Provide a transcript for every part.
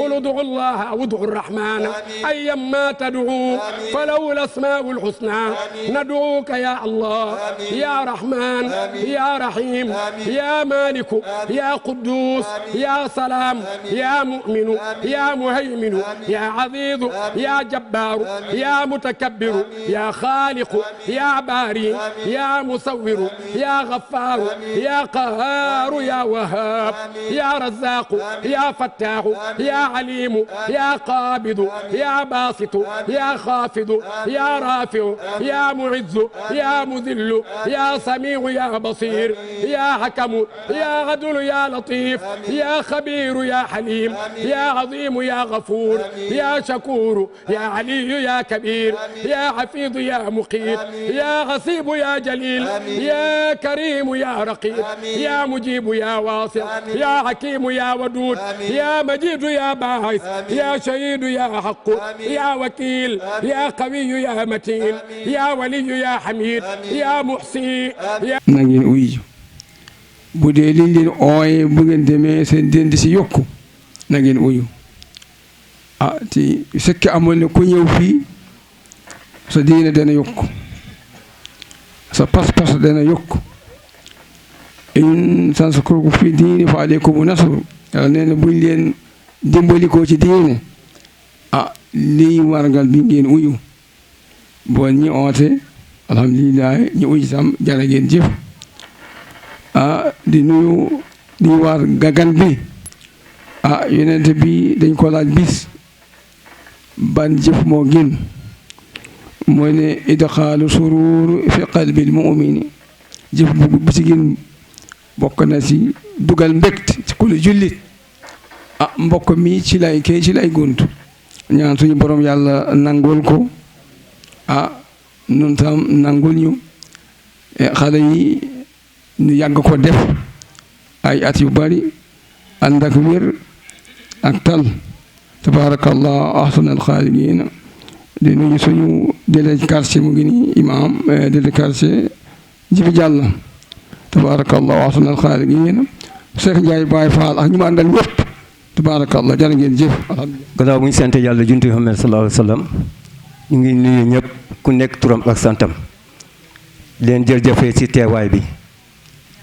قل ادعوا الله أو ادعوا الرحمن أيما تدعوا فله الأسماء الحسنى ندعوك يا الله يا رحمن يا رحيم يا مالك يا قدوس يا سلام يا مؤمن يا مهيمن يا عزيز يا جبار يا متكبر يا خالق يا باري يا مصور يا غفار يا قهار يا وهاب يا رزاق يا فتاح يا عليم يا قابض يا باسط يا خافض يا رافع يا معز يا مذل يا سميع يا بصير يا حكم يا عدل يا لطيف يا خبير يا حليم يا عظيم يا غفور يا شكور يا علي يا كبير يا حفيظ يا مقيت يا غصيب يا جليل يا كريم يا رقيب يا مجيب يا واسع يا حكيم يا ودود يا مجيد يا باعث يا شهيد يا حق يا وكيل يا قوي يا متين يا ولي يا حميد يا محصي na ngeen uyu bu dee liñ leen ooye bu ngeen demee seen dend si yokku na ngeen uyu ti fekk amoon ne ku ñëw fii sa diine dana yokku sa pas-pas dana yokku in tansuruu fi diini fa alaykumu nasru yàlla nee na buñ leen dimbali ko ci diine lii wargal bi ngeen uyu bon ñi oote alhamdulilah ñu uyu tam jara ngeen jëf di nuyu di war gagan bi yonent bi dañ ko laaj bis ban jëf moo gën mooy ne idxaalu surur fi qalbil mu'mini jëf bu ci gën bokk na ci dugal mbégte ci kuli jullit mbokk mi ci lay gunt ñaan suñu borom yàlla nangul ko nun tam nangul ñu xale yi ñu yàgg ko def ay at yu bari ànd ak wér ak tal tabarakallah ahsanal xaaliqiina di nuyu suñu délégué quartier mu ngi nii imam délégué quartier Jibi Jàll tabarakallah ahsanal xaaliqiina Cheikh Ndiaye Baye Fall ak ñu ma àndal wépp tabarakallah jërë ngeen jëf alhamdulillah. gannaaw bu ñu sant yàlla junti Muhammad sallallahu alayhi wa sallam ñu ngi nuyu ñëpp ku nekk turam ak santam di leen jërëjëfee ci teewaay bi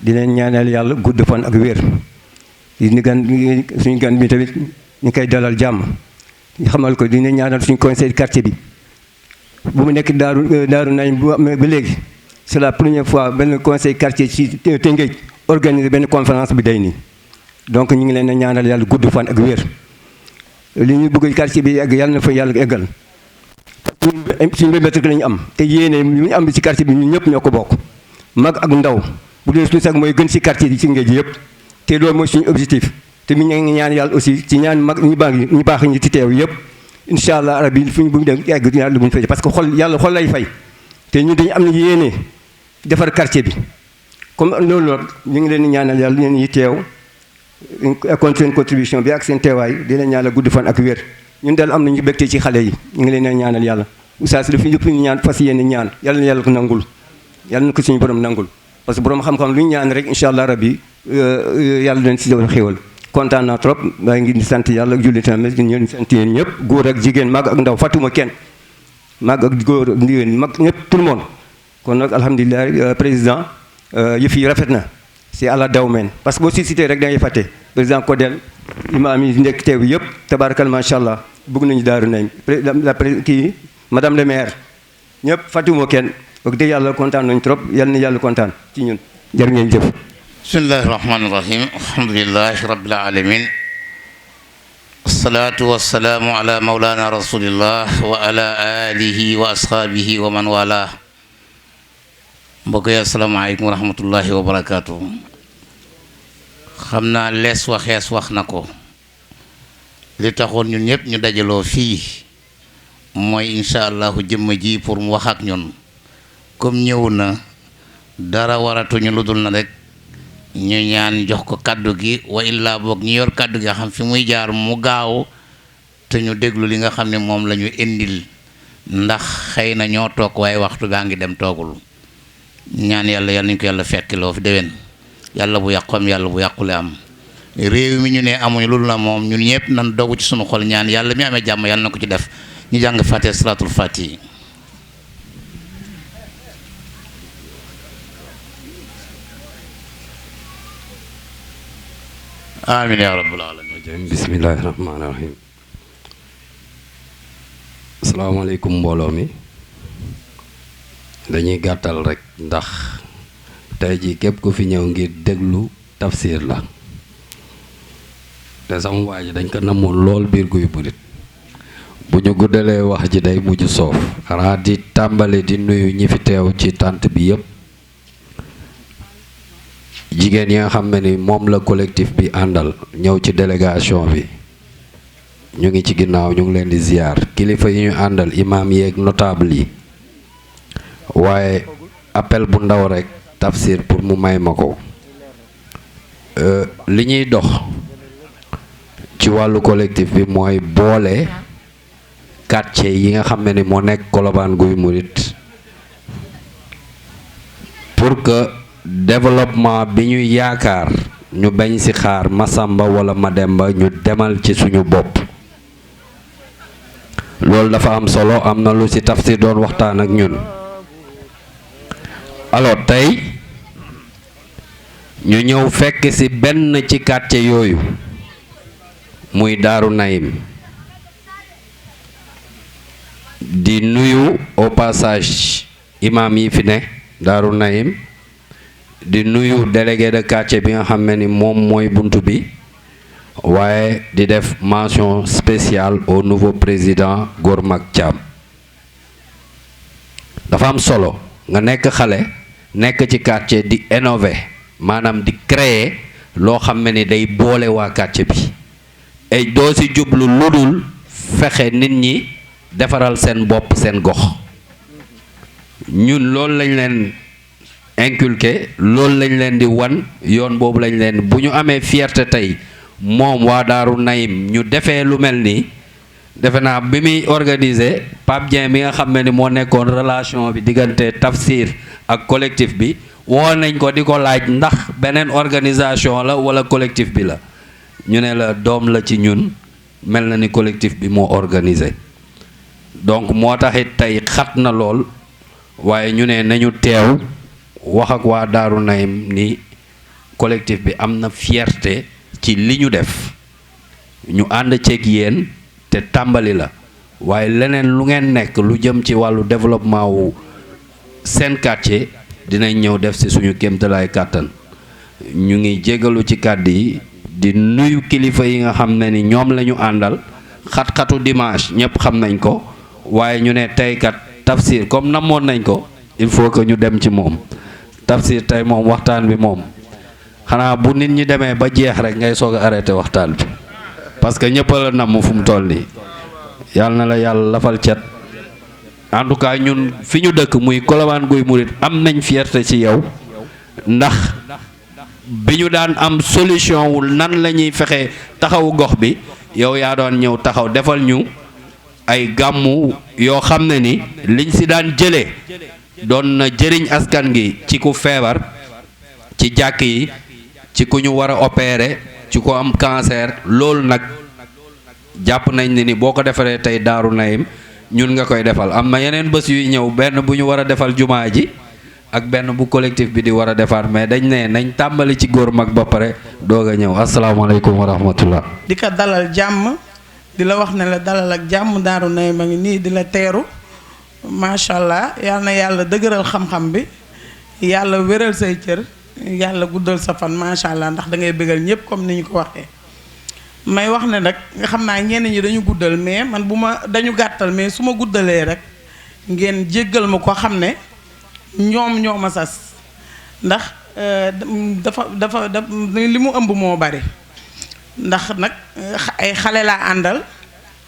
di leen ñaanal yàlla gudd fan ak wér di gan suñu gan bi tamit ñu koy dalal jàmm ñu xamal ko dina ñaanal suñu conseil de quartier bi bu mu nekk daaru nañ bu amee ba léegi c'est la première fois benn conseil quartier ci Tëngéej organiser benn conférence bi day nii donc ñu ngi leen a ñaanal yàlla gudd fan ak wér li ñu bëgg quartier bi egg yàlla na fa yàlla eggal suñu mbébét rek la ñu am te yéene lu ñu am ci quartier bi ñun ñëpp ñoo ko bokk mag ak ndaw bu dee suñu sax mooy gën ci quartier yi ci Tëngéej yëpp te loolu mooy suñu objectif te mi ngi ñaan yàlla aussi ci ñaan mag ñu baax ñi ci teew yëpp incha allah rabbi fu ñu buñu dem egg yàlla buñu fay parce que yàlla xol lay fay te ñun dañu am na yéene defar quartier bi comme loolu ñu ngi leen di ñaanal yàlla leen yi teew kon seen contribution bi ak seen teewaay di leen ñaanal gudd fan ak wér ñun daal am nañu bégte ci xale yi ñu ngi leen di ñaanal yàlla oustaz dafa ñëpp ñu ñaan fas yéene ñaan yàlla na yàlla ko nangul yàlla na ko suñu borom nangul parce que borom xam-xam lu ñu ñaan rek incha allah rabbi yàlla leen si doon xéwal kontaan naa trop maa ngi di sant yàlla ak jullit tamit ñu sant yéen ñëpp góor ak jigéen mag ak ndaw fàttuma kenn mag ak góor ak jigéen mag ñëpp tout le monde kon nag alhamdulilah président yëf yi rafet na c'est à la daw men parce que boo si cité rek da ngay fàtte président Codel imam yi nekk teew yëpp tabarakal macha allah bëgg nañu daaru nañ kii madame le maire ñëpp fàttuma kenn wax dëgg yàlla kontaan nañ trop yal na yàlla kontaan ci ñun jërë ngeen jëf. bismillahi rahmaani rahim alhamdulilahi rabbil alamin wasalaatu wasalaamu ala maulana rasulillah wa ala alihi wa ashaabihi wa man wala mbokk yi asalaamaaleykum wa rahmatullahi wa barakaatu. xam naa lees waxees wax na ko li taxoon ñun ñëpp ñu dajaloo fii mooy incha allahu jëmm ji pour mu wax ak ñun comme ñëw na dara waratuñu lu dul na rek ñu ñaan jox ko kaddu gi wa illaa boog ñu yor kaddu gi nga xam fi muy jaar mu gaaw te ñu déglu li nga xam ne moom la ñu indil ndax xëy na ñoo toog waaye waxtu gaa ngi dem toogul ñaan yàlla nañ ko yàlla fekkiloo fi déwén yàlla bu yàqu am yàlla bu yàqule am réew mi ñu ne amuñu loolu la moom ñun ñëpp nan dogu ci sunu xol ñaan yàlla mi amee jàmm yàlla na ko ci def ñu jàng fatiha salatul fatihi amin ya rabbal alamin bismillahi rahmaani rahim asalaamaaleykum mbooloo mi dañuy gàttal rek ndax tey ji képp ku fi ñëw ngir déglu tafsir la te sama waa ji dañ ko namoon lool biir Guy Murit bu ñu guddalee wax ji day mujj soof xanaa di tàmbali di nuyu ñi fi teew ci tànt bi yépp jigéen yi nga xam ne ni moom la collectif bi àndal ñëw ci délégation bi ñu ngi ci ginnaaw ñu ngi leen di ziar kilifa yi ñu àndal imaam yeeg notable yi waaye appel bu ndaw rek tafsir pour mu may ma ko li ñuy dox ci wàllu collectif bi mooy boole quartier yi nga xam ne ni moo nekk Colobane Guy Murit pour que développement bi ñu yaakaar ñu bañ ci xaar Masamba wala Mademba ñu demal ci suñu bopp loolu dafa am solo am na lu ci tafsir doon waxtaan ak ñun alors tey ñu ñëw fekk ci benn ci quartier yooyu muy Daaru Naim di nuyu au passage imam yi fi ne Daaru Naim di nuyu délégué de quartier bi nga xam ne ni moom mooy bunt bi waaye di def mention spéciale au nouveau président Gormak Thiam dafa am solo nga nekk xale nekk ci quartier di innover maanaam di créer loo xam ne ni day boole waa quartier bi ay doo ci jublu lu dul fexe nit ñi defaral seen bopp seen gox ñun loolu lañ leen inculqué loolu lañ leen di wan yoon boobu lañ leen bu ñu amee fierté tey moom waa Daaru Naim ñu defee lu mel nii defe naa bi muy organiser Pape Dieng bi nga xam ne ni moo nekkoon relation bi diggante tafsir ak collectif bi woo nañ ko di ko laaj ndax beneen organisation la wala collectif bi la ñu ne la doom la ci ñun mel na ni collectif bi moo organisé donc moo taxit tey xat na lool waaye ñu ne nañu teew wax ak waa Daaru Naim ni collectif bi am na fierté ci li ñu def ñu ànd ceeg yéen te tàmbali la waaye leneen lu ngeen nekk lu jëm ci wàllu développement wu seen quartier dinañ ñëw def ci suñu kéemtalaay kàttan ñu ngi jégalu ci kàddu yi di nuyu kilifa yi nga xam ne ni ñoom la ñu àndal xat-xatu dimanche ñëpp xam nañ ko waaye ñu ne tey kat tafsir comme namoon nañ ko il faut que ñu dem ci moom tafsir tey moom waxtaan bi moom xanaa bu nit ñi demee ba jeex rek ngay soog a arrêté waxtaan bi parce que ñëpp la namm fu mu toll nii yàlla na la yàlla lafal cet en tout cas ñun fi ñu dëkk muy Colobane Guy Murit am nañ fierté ci yow ndax bi ñu daan am solution wul nan la ñuy fexe taxawu gox bi yow yaa doon ñëw taxaw defal ñu ay gàmmu yoo xam ne ni liñ ci daan jëlee doon na jëriñ askan gi ci ku feebar ci jàkk yi ci ku ñu war a opérer ci ko am cancer loolu nag jàpp nañ ne ni boo ko defaree tey Daaru Naim ñun nga koy defal am na yeneen bés yuy ñëw benn bu ñu war a defal jumaa ji ak benn bu collectif bi di war a defar mais dañ ne nañ tàmbali ci góor mag ba pare doog a ñëw asalaamaaleykum wa rahmatullah di ko dalal jàmm di la wax ne la dalal ak jàmm Daaru Naim a ngi nii di la teeru macha allah yal na yàlla dëgëral xam-xam bi yàlla wéral say cër yàlla guddal sa fan macha allah ndax da ngay bëggal ñëpp comme ni ñu ko waxee. may wax ne nag nga xam naa ñenn ñi dañu guddal mais man bu ma dañu gàttal mais su ma guddalee rek ngeen jéggal ma ko xam ne ñoom ñoo ma sas ndax dafa li mu ëmb moo bari ndax nag ay xale laa àndal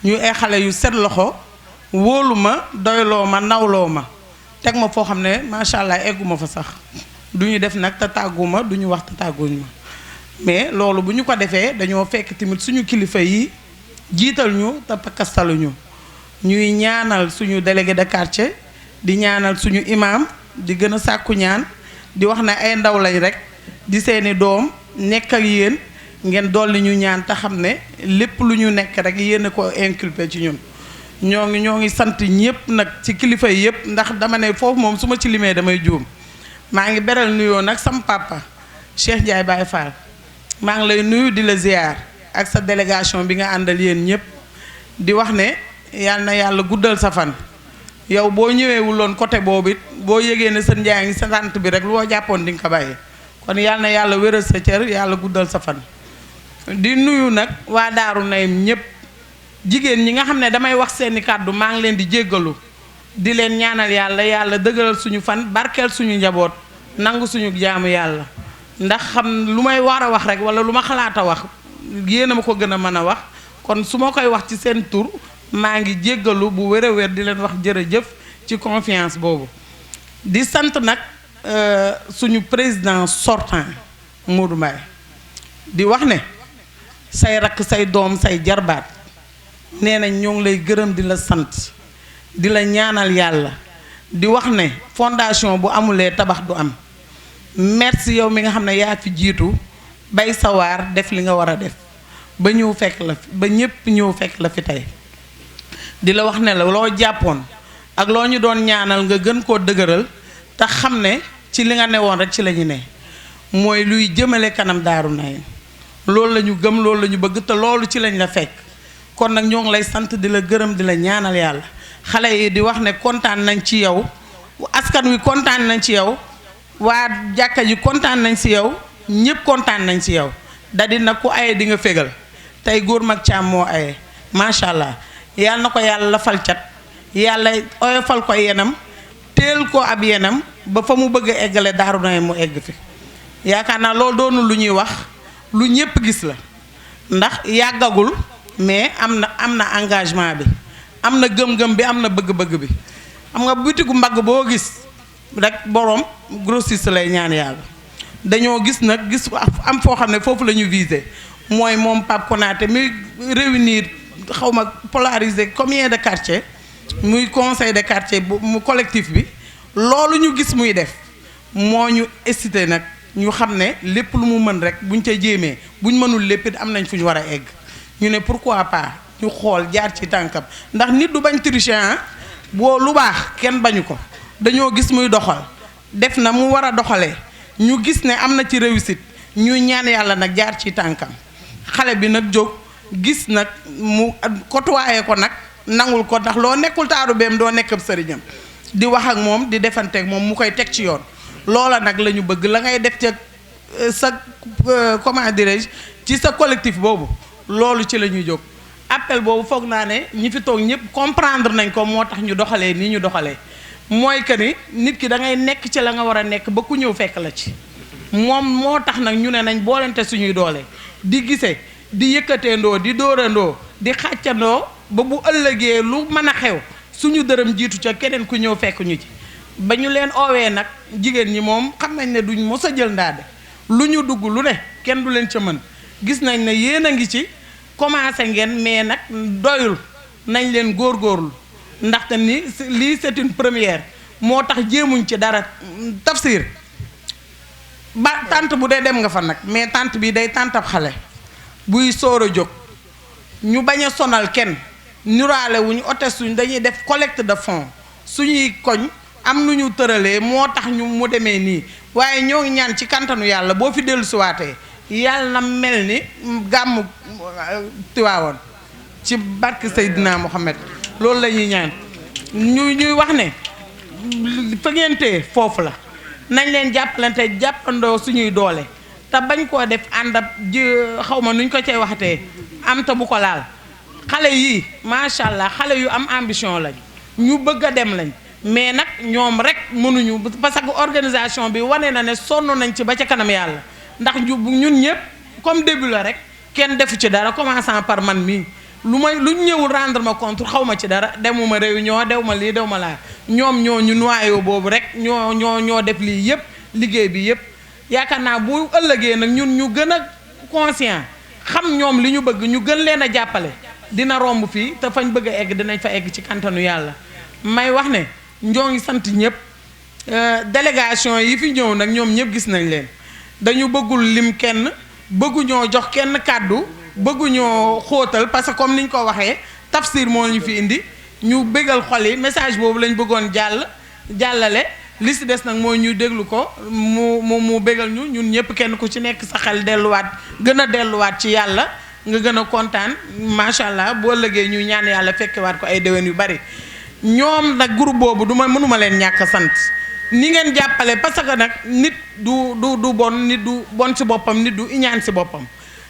ñu ay xale yu set loxo wóolu ma doyloo ma nawloo ma teg ma foo xam ne macha allah egguma fa sax du ñu def nag te tàgguma du ñu wax te tàgguñ ma mais loolu bu ñu ko defee dañoo fekk tamit suñu kilifa yi jiital ñu te pakastaluñu ñuy ñaanal suñu délégué de quartier di ñaanal suñu imam di gën a sàkku ñaan di wax ne ay ndaw lañ rek di seeni doom nekk ak yéen ngeen dolli ñu ñaan te xam ne lépp lu ñu nekk rek yéen a ko inculpé ci ñun. ñoo ngi sant ñëpp nag ci kilifa yi yëpp ndax dama ne foofu moom su ma ci limee damay juum maa ngi beral nuyoo nag sam papa Cheikh Ndiaye Baye Fall maa ngi lay nuyu di la ziar ak sa délégation bi nga àndal yéen ñëpp di wax ne yal na yàlla guddal sa fan. yow boo ñëweewuloon côté boobu it boo yëgee ne sën Ndiaye ngi sa sant bi rek loo jàppoon di nga ko bàyyi kon yal na yàlla wéral sa cër yàlla guddal sa fan. di nuyu nag waa Daaru Naim ñëpp. jigéen ñi nga xam ne damay wax seeni kàddu maa ngi leen di jéggalu di leen ñaanal yàlla dëgëral suñu fan barkeel suñu njaboot nangu suñu jaamu yàlla ndax xam lu may war a wax rek wala lu ma xalaat a wax yéen a ma ko gën a mën a wax kon su ma koy wax ci seen tur maa ngi jéggalu bu wér a wér di leen wax jërëjëf ci confiance boobu di sant nag suñu président sortant Modou Mbaye di wax ne say rakk say doom say jarbaat nee nañ ñoo ngi lay gërëm di la sant di la ñaanal yàlla di wax ne fondation bu amulee tabax du am merci yow mi nga xam ne yaa fi jiitu bay sawaar def li nga war a def ba ñëw fekk la fi ba ñépp ñëw fekk la fi tey di la wax ne la loo jàppoon ak loo ñu doon ñaanal nga gën koo dëgëral te xam ne ci li nga newoon rek ci la ñu ne mooy luy jëmale kanam Daaru Naim loolu la ñu gëm loolu la ñu bëgg te loolu ci lañ la fekk kon nag ñoo ngi lay sant di la gërëm di la ñaanal yàlla xale yi di wax ne kontaan nañ ci yow askan wi kontaan nañ ci yow waa jàkka ji kontaan nañ ci yow ñëpp kontaan nañ ci yow dadi nag ku aye di nga fégal tey góor mag caam moo aye macha allah yàlla na ko yàlla lafal cat yàlla oyofal ko yenam teel ko ab yenam ba fa mu bëgg a eggale Daaru Naim mu egg fi yaakaar naa loolu doonul lu ñuy wax lu ñëpp gis la ndax yàggagul mais am na engagement bi am na gëm-gëm bi am na bëgg-bëgg bi xam nga butigu mbagg boo gis rek borom grossiste lay ñaan yàlla dañoo gis nag gis am foo xam ne foofu la ñu visé mooy moom Pape Konaté mi réunir xaw ma polariser combien de quartiers muy conseil de quartier mu collectif bi loolu ñu gis muy def moo ñu excité nag ñu xam ne lépp lu mu mën rek buñ ca jéemee buñ mënul lépp it am nañ fu ñu war a egg ñu ne pourquoi pas ñu xool jaar ci tànkam ndax nit du bañ tricher boo lu baax kenn bañu ko dañoo gis muy doxal def na mu war a doxalee ñu gis ne am na ci réussite ñu ñaan yàlla nag jaar ci tànkam xale bi nag jóg gis nag mu côtoyé ko nag nangul ko ndax loo nekkul taaru beem doo nekk ab sëriñam di wax ak moom di defanteeg moom mu koy teg ci yoon loola nag la ñu bëgg la ngay def ca sa comment dirais-je ci sa collectif boobu loolu ci la ñuy jóg appel boobu foog naa ne ñi fi toog ñëpp comprendre nañ ko moo tax ñu doxalee nii ñu doxalee mooy que ni nit ki da ngay nekk ci la nga war a nekk ba ku ñëw fekk la ci moom moo tax nag ñu ne nañ boolente suñuy doole di gisee di yëkkateendoo di dóorandoo di xàccandoo ba bu ëllëgee lu mën a xew suñu dërëm jiitu ca keneen ku ñëw fekk ñu ci ba ñu leen oowee nag jigéen ñi moom xam nañ ne duñ mos a jël ndaade lu ñu dugg lu ne kenn du leen ca mën gis nañ ne yéen a ngi ci commencé ngeen mais nag doyul nañ leen góorgóorlu ndaxte ni lii c'est une première moo tax jéemuñ ci dara tafsir ba tànt bu dee dem nga fa nag mais tànt bi day tàntab xale buy soor a jóg ñu bañ a sonal kenn nuraale wuñu ote suñ dañuy def collecte de fonds suñuy koñ am nu ñu tëralee moo tax ñu mu demee nii waaye ñoo ngi ñaan ci kantanu yàlla boo fi dellu siwaatee yàlla na mel ni gàmmu Tiwaawoon ci barke Seydina Mohamed loolu la ñuy ñaan ñuy wax ne fa ngeen tee foofu la nañ leen jàppalante jàppandoo suñuy doole te bañ koo def ànd ab xaw ma nuñ ko cay waxatee am te bu ko laal xale yii macha allah xale yu am ambition lañ ñu bëgg a dem lañ mais nag ñoom rek mënuñu parce que organisation bi wane na ne sonn nañ ci ba ca kanam yàlla ndax ñun ñëpp comme début la rek kenn defu ci dara commençant par man mii lu ñëwul rendre ma compte xaw ma ci dara demuma réunion dew ma lii dew ma laa ñoom ñoo ñu noyau boobu rek ñoo def lii yëpp liggéey bi yëpp yaakaar naa bu ëllëgee nag ñun ñu gën a conscient xam ñoom li ñu bëgg ñu gën leen a jàppale dina romb fii te fañ bëgg a egg dinañ fa egg ci kantanu yàlla may wax ne ñoo ngi sant ñëpp délégation yi fi ñëw nag ñoom ñëpp gis nañ leen dañu bëggul lim kenn bëgguñoo jox kenn kàddu bëgguñoo xóotal parce que comme niñ ko waxee tafsir moo ñu fi indi ñu bégal xol yi message boobu lañ bëggoon jàllale li si des nag mooy ñu déglu ko mu bégal ñu ñun ñëpp kenn ku ci nekk sa xel delluwaat gën a delluwaat ci yàlla nga gën a kontaan macha allah boo ëllëgee ñu ñaan yàlla fekkewaat ko ay déwén yu bari ñoom nag groupe boobu mënuma leen ñàkk sant ni ngeen jàppale parce que nag nit du bon nit du bon ci boppam nit du iñaan ci boppam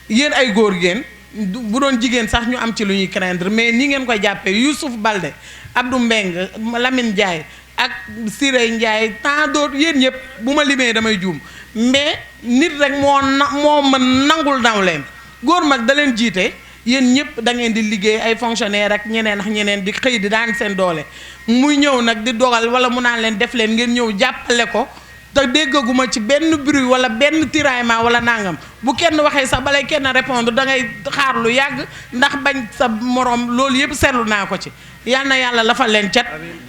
yéen ay góor ngeen bu doon jigéen sax ñu am ci lu ñuy craindre mais ni ngeen koy jàppee Youssouf Balde Abdou Mbeng Lamine Ndiaye ak Sirey Ndiaye tant d'autres yéen ñëpp bu ma limee damay juum mais nit rek moo mën nangul nawleem góor mag da leen jiite yéen ñëpp da ngeen di liggéey ay fonctionnaire ak ñeneen ak ñeneen di xëy di daan seen doole muy ñëw nag di dogal wala mu naan leen def leen ngeen ñëw jàppale ko te déggaguma ci benn bruit wala benn tiraillement wala nangam bu kenn waxee sax balay kenn répondre da ngay xaar lu yàgg ndax bañ sa moroom loolu yëpp seetlu naa ko ci yal na yàlla lafal leen cat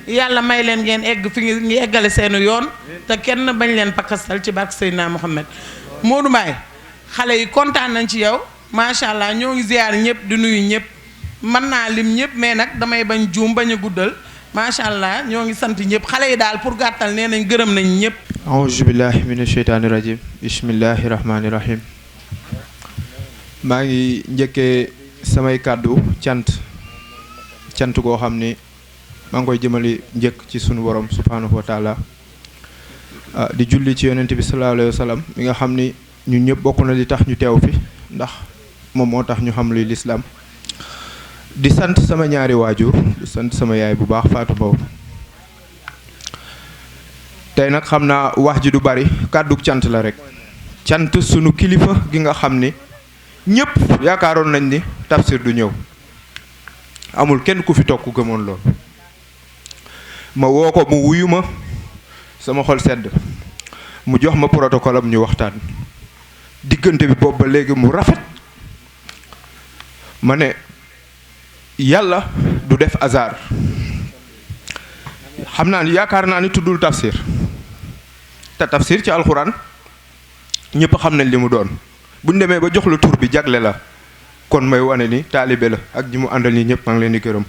yàlla may leen ngeen egg fi ngi eggale seenu yoon te kenn bañ leen pakkastal ci barke Seydina Mohamed. Modou Mbaye xale yi kontaan nañ ci yow macha allah ñoo ngi ziar ñëpp di nuyu ñëpp mën naa lim ñëpp mais nag damay bañ juum bañ a guddal macha allah ñoo ngi sant ñëpp xale yi daal pour gàttal nee nañ gërëm nañ ñëpp. auzu billahi mina sheytaani rajim bismillahi rahmaani rahim maa ngi njëkkee samay kàddu cant koo xam ni maa ngi koy jëmali njëkk ci sunu borom subhanahu wa taala di julli ci yonent bi sallallahu alayhi wa sallam mi nga xam ni ñun ñëpp bokk na li tax ñu teew fi ndax moom moo tax ñu xam luy lislaam di sant sama ñaari waajur di sant sama yaay bu baax Fatou Mbow tey nag xam naa wax ji du bari kàddug cant la rek cant sunu kilifa gi nga xam ni ñëpp yaakaaroon nañ ni tafsir du ñëw amul kenn ku fi toog ku gëmoon lool ma woo ko mu wuyu ma sama xol sedd mu jox ma protocole am ñu waxtaan diggante bi boobu ba léegi mu rafet ma ne yàlla du def hasard xam naa ni yaakaar naa ni tuddul tafsir te tafsir ci alxuraan ñëpp xam nañ li mu doon buñ demee ba jox la tur bi jagle la kon may wane ni taalibe la ak ñi mu àndal ñi ñëpp maa ngi leen di gërëm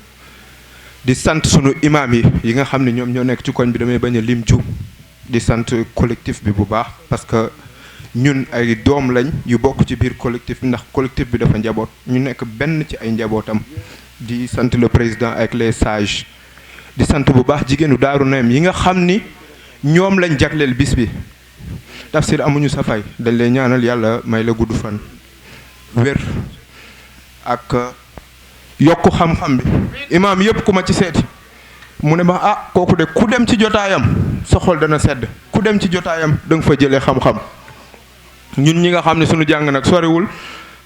di sant sunu imaam yi nga xam ne ñoom ñoo nekk ci koñ bi damay bañ a lim juum di sant collectif bi bu baax parce que ñun ay doom lañ yu bokk ci biir collectif bi ndax collectif bi dafa njaboot ñu nekk benn ci ay njabootam di sant le président ak les sages di sant bu baax jigéenu Daaru Naim yi nga xam ni ñoom lañ jagleel bis bi tafsir amuñu sa fay dañ lay ñaanal yàlla may la gudd fan wér ak yokku xam-xam bi imaam yëpp ku ma ci seeti mu ne ma ah kooku de ku dem ci jotaayam sa xol dana sedd ku dem ci jotaayam da nga fa jëlee xam-xam ñun ñi nga xam ne suñu jàng nag soriwul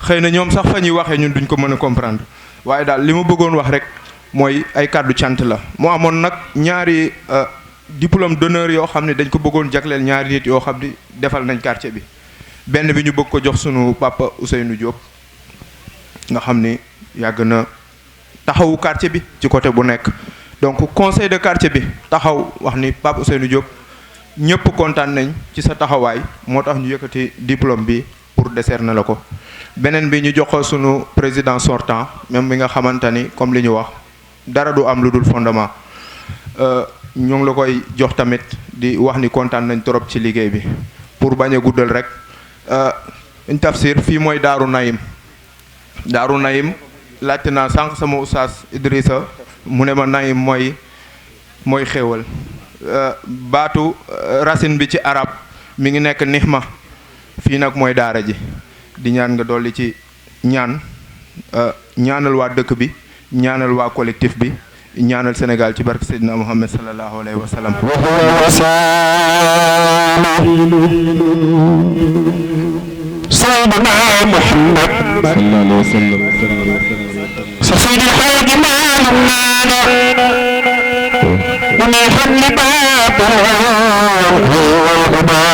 xëy na ñoom sax fa ñuy waxee ñun duñ ko mën a comprendre waaye daal li ma bëggoon wax rek mooy ay kàddu cant la moo amoon nag ñaari diplôme d'honneur yoo xam ne dañ ko bëggoon jagleel ñaari nit yoo xam ni defal nañ quartier bi benn bi ñu bëgg ko jox sunu papa Ousseynou Diop nga xam ni yàgg na taxawu quartier bi ci côté bu nekk donc conseil de quartier bi taxaw wax ni papa Ousseynou Diop ñëpp kontaan nañ ci sa taxawaay moo tax ñu yëkkati diplôme bi pour décerner la ko beneen bi ñu jox ko sunu président sortant même bi nga xamante ni comme li ñu wax dara du am lu dul fondement ñu ngi la koy jox tamit di wax ni kontaan nañ trop ci liggéey bi pour bañ a guddal rek ñu tafsir fii mooy Daaru Naim laajte naa sànq sama oustaz Idrissa mu ne ma Naim mooy xéewal baatu racine bi ci arab mi ngi nekk nihma fii nag mooy daara ji di ñaan nga dolli ci ñaanal waa dëkk bi ñaanal waa collectif bi ñaanal Sénégal ci barke Seydina Muhammad sallallahu alayhi wa sallam سيدنا محمد صلى الله عليه وسلم سيد الحاج مالنا ونيحا لبابا والهدى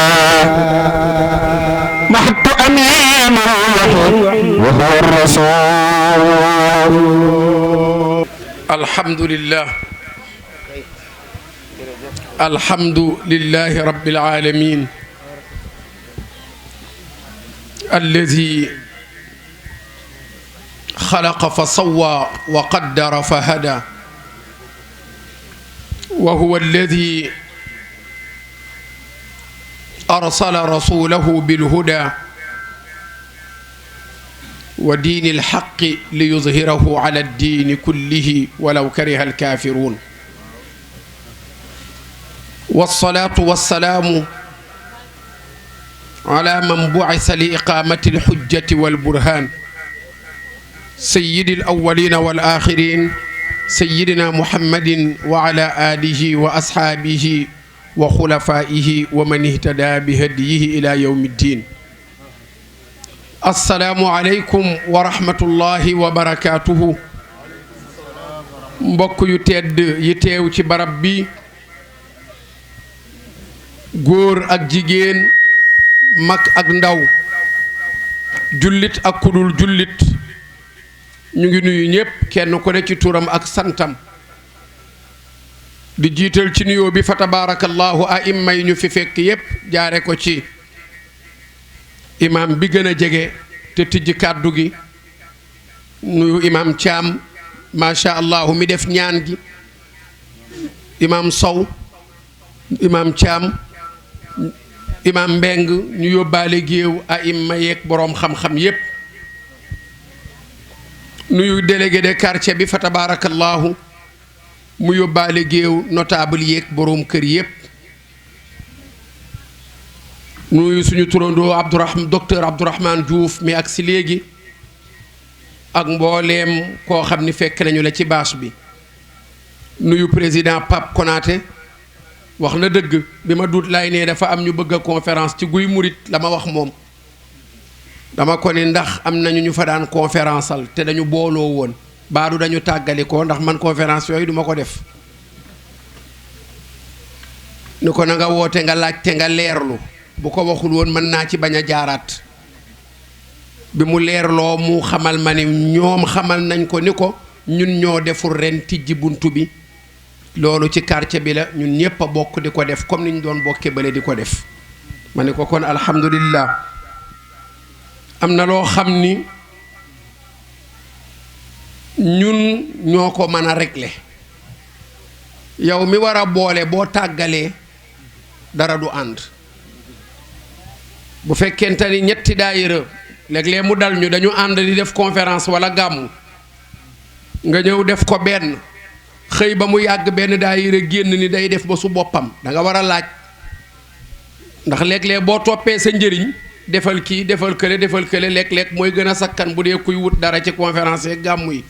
محط أمين وهو الرسول الحمد لله رب العالمين الذي خلق فسوى وقدر فهدى وهو الذي أرسل رسوله بالهدى ودين الحق ليظهره على الدين كله ولو كره الكافرون والصلاة والسلام على من بعث لإقامة الحجة والبرهان سيد الأولين والآخرين سيدنا محمد وعلى آله وأصحابه وخلفائه ومن اهتدى بهديه إلى يوم الدين السلام عليكم ورحمة الله وبركاته mbokk yu tedd yi teew ci barab bi góor ak jigéen mag ak ndaw jullit ak kudul jullit ñu ngi nuyu ñépp kenn ku ne ci turam ak santam di jiital ci nuyoo bi fa tabarakallahu aimma yi ñu fi fekk yépp jaare ko ci imam bi gën a jege te tijji kàddu gi nuyu imam Thiam macha allah mi def ñaan gi imam Sow imam Thiam imam Mbeng ñu yóbbaale géew aimma yeeg boroom xam-xam yépp nuyu délégué de quartier bi fa tabarakallahu mu yóbbaale géew notable yeeg boroom kër yépp nuyu suñu turandoo docteur Abdourahmane Diouf mi ak si léegi ak mbooleem koo xam ni fekk nañu la ci bâche bi nuyu président Pape Konaté wax na dëgg bi ma duut lay ne dafa am ñu bëgg a conférence ci Guy Murit la ma wax moom dama ko ni ndax am nañu ñu fa daan conférenceal te dañu booloo woon baadu dañu tàggalikoo ndax man conférence yooyu duma ko def ni ko na nga woote nga laajte nga leerlu bu ko waxul woon mën naa ci bañ a jaaraat bi mu leerloo mu xamal ma ni ñoom xamal nañ ko ni ko ñun ñoo deful ren tijji buntu bi loolu ci quartier bi la ñun ñépp a bokk di ko def comme ni ñu doon bokke bale di ko def ma ne ko kon alhamdulillah am na loo xam ni ñun ñoo ko mën a régler yow mi war a boole boo tàggalee dara du ànd bu fekkente ni ñetti daayira léeg-léeg mu dal ñu dañu ànd di def conférence wala gàmmu nga ñëw def ko benn xëy ba mu yàgg benn daayira génn ni day def ba su boppam da nga war a laaj ndax léeg-léeg boo toppee sa njëriñ defal kii defal kële léeg-léeg mooy gën a sakkan bu dee kuy wut dara ci conférence yi gàmmu yi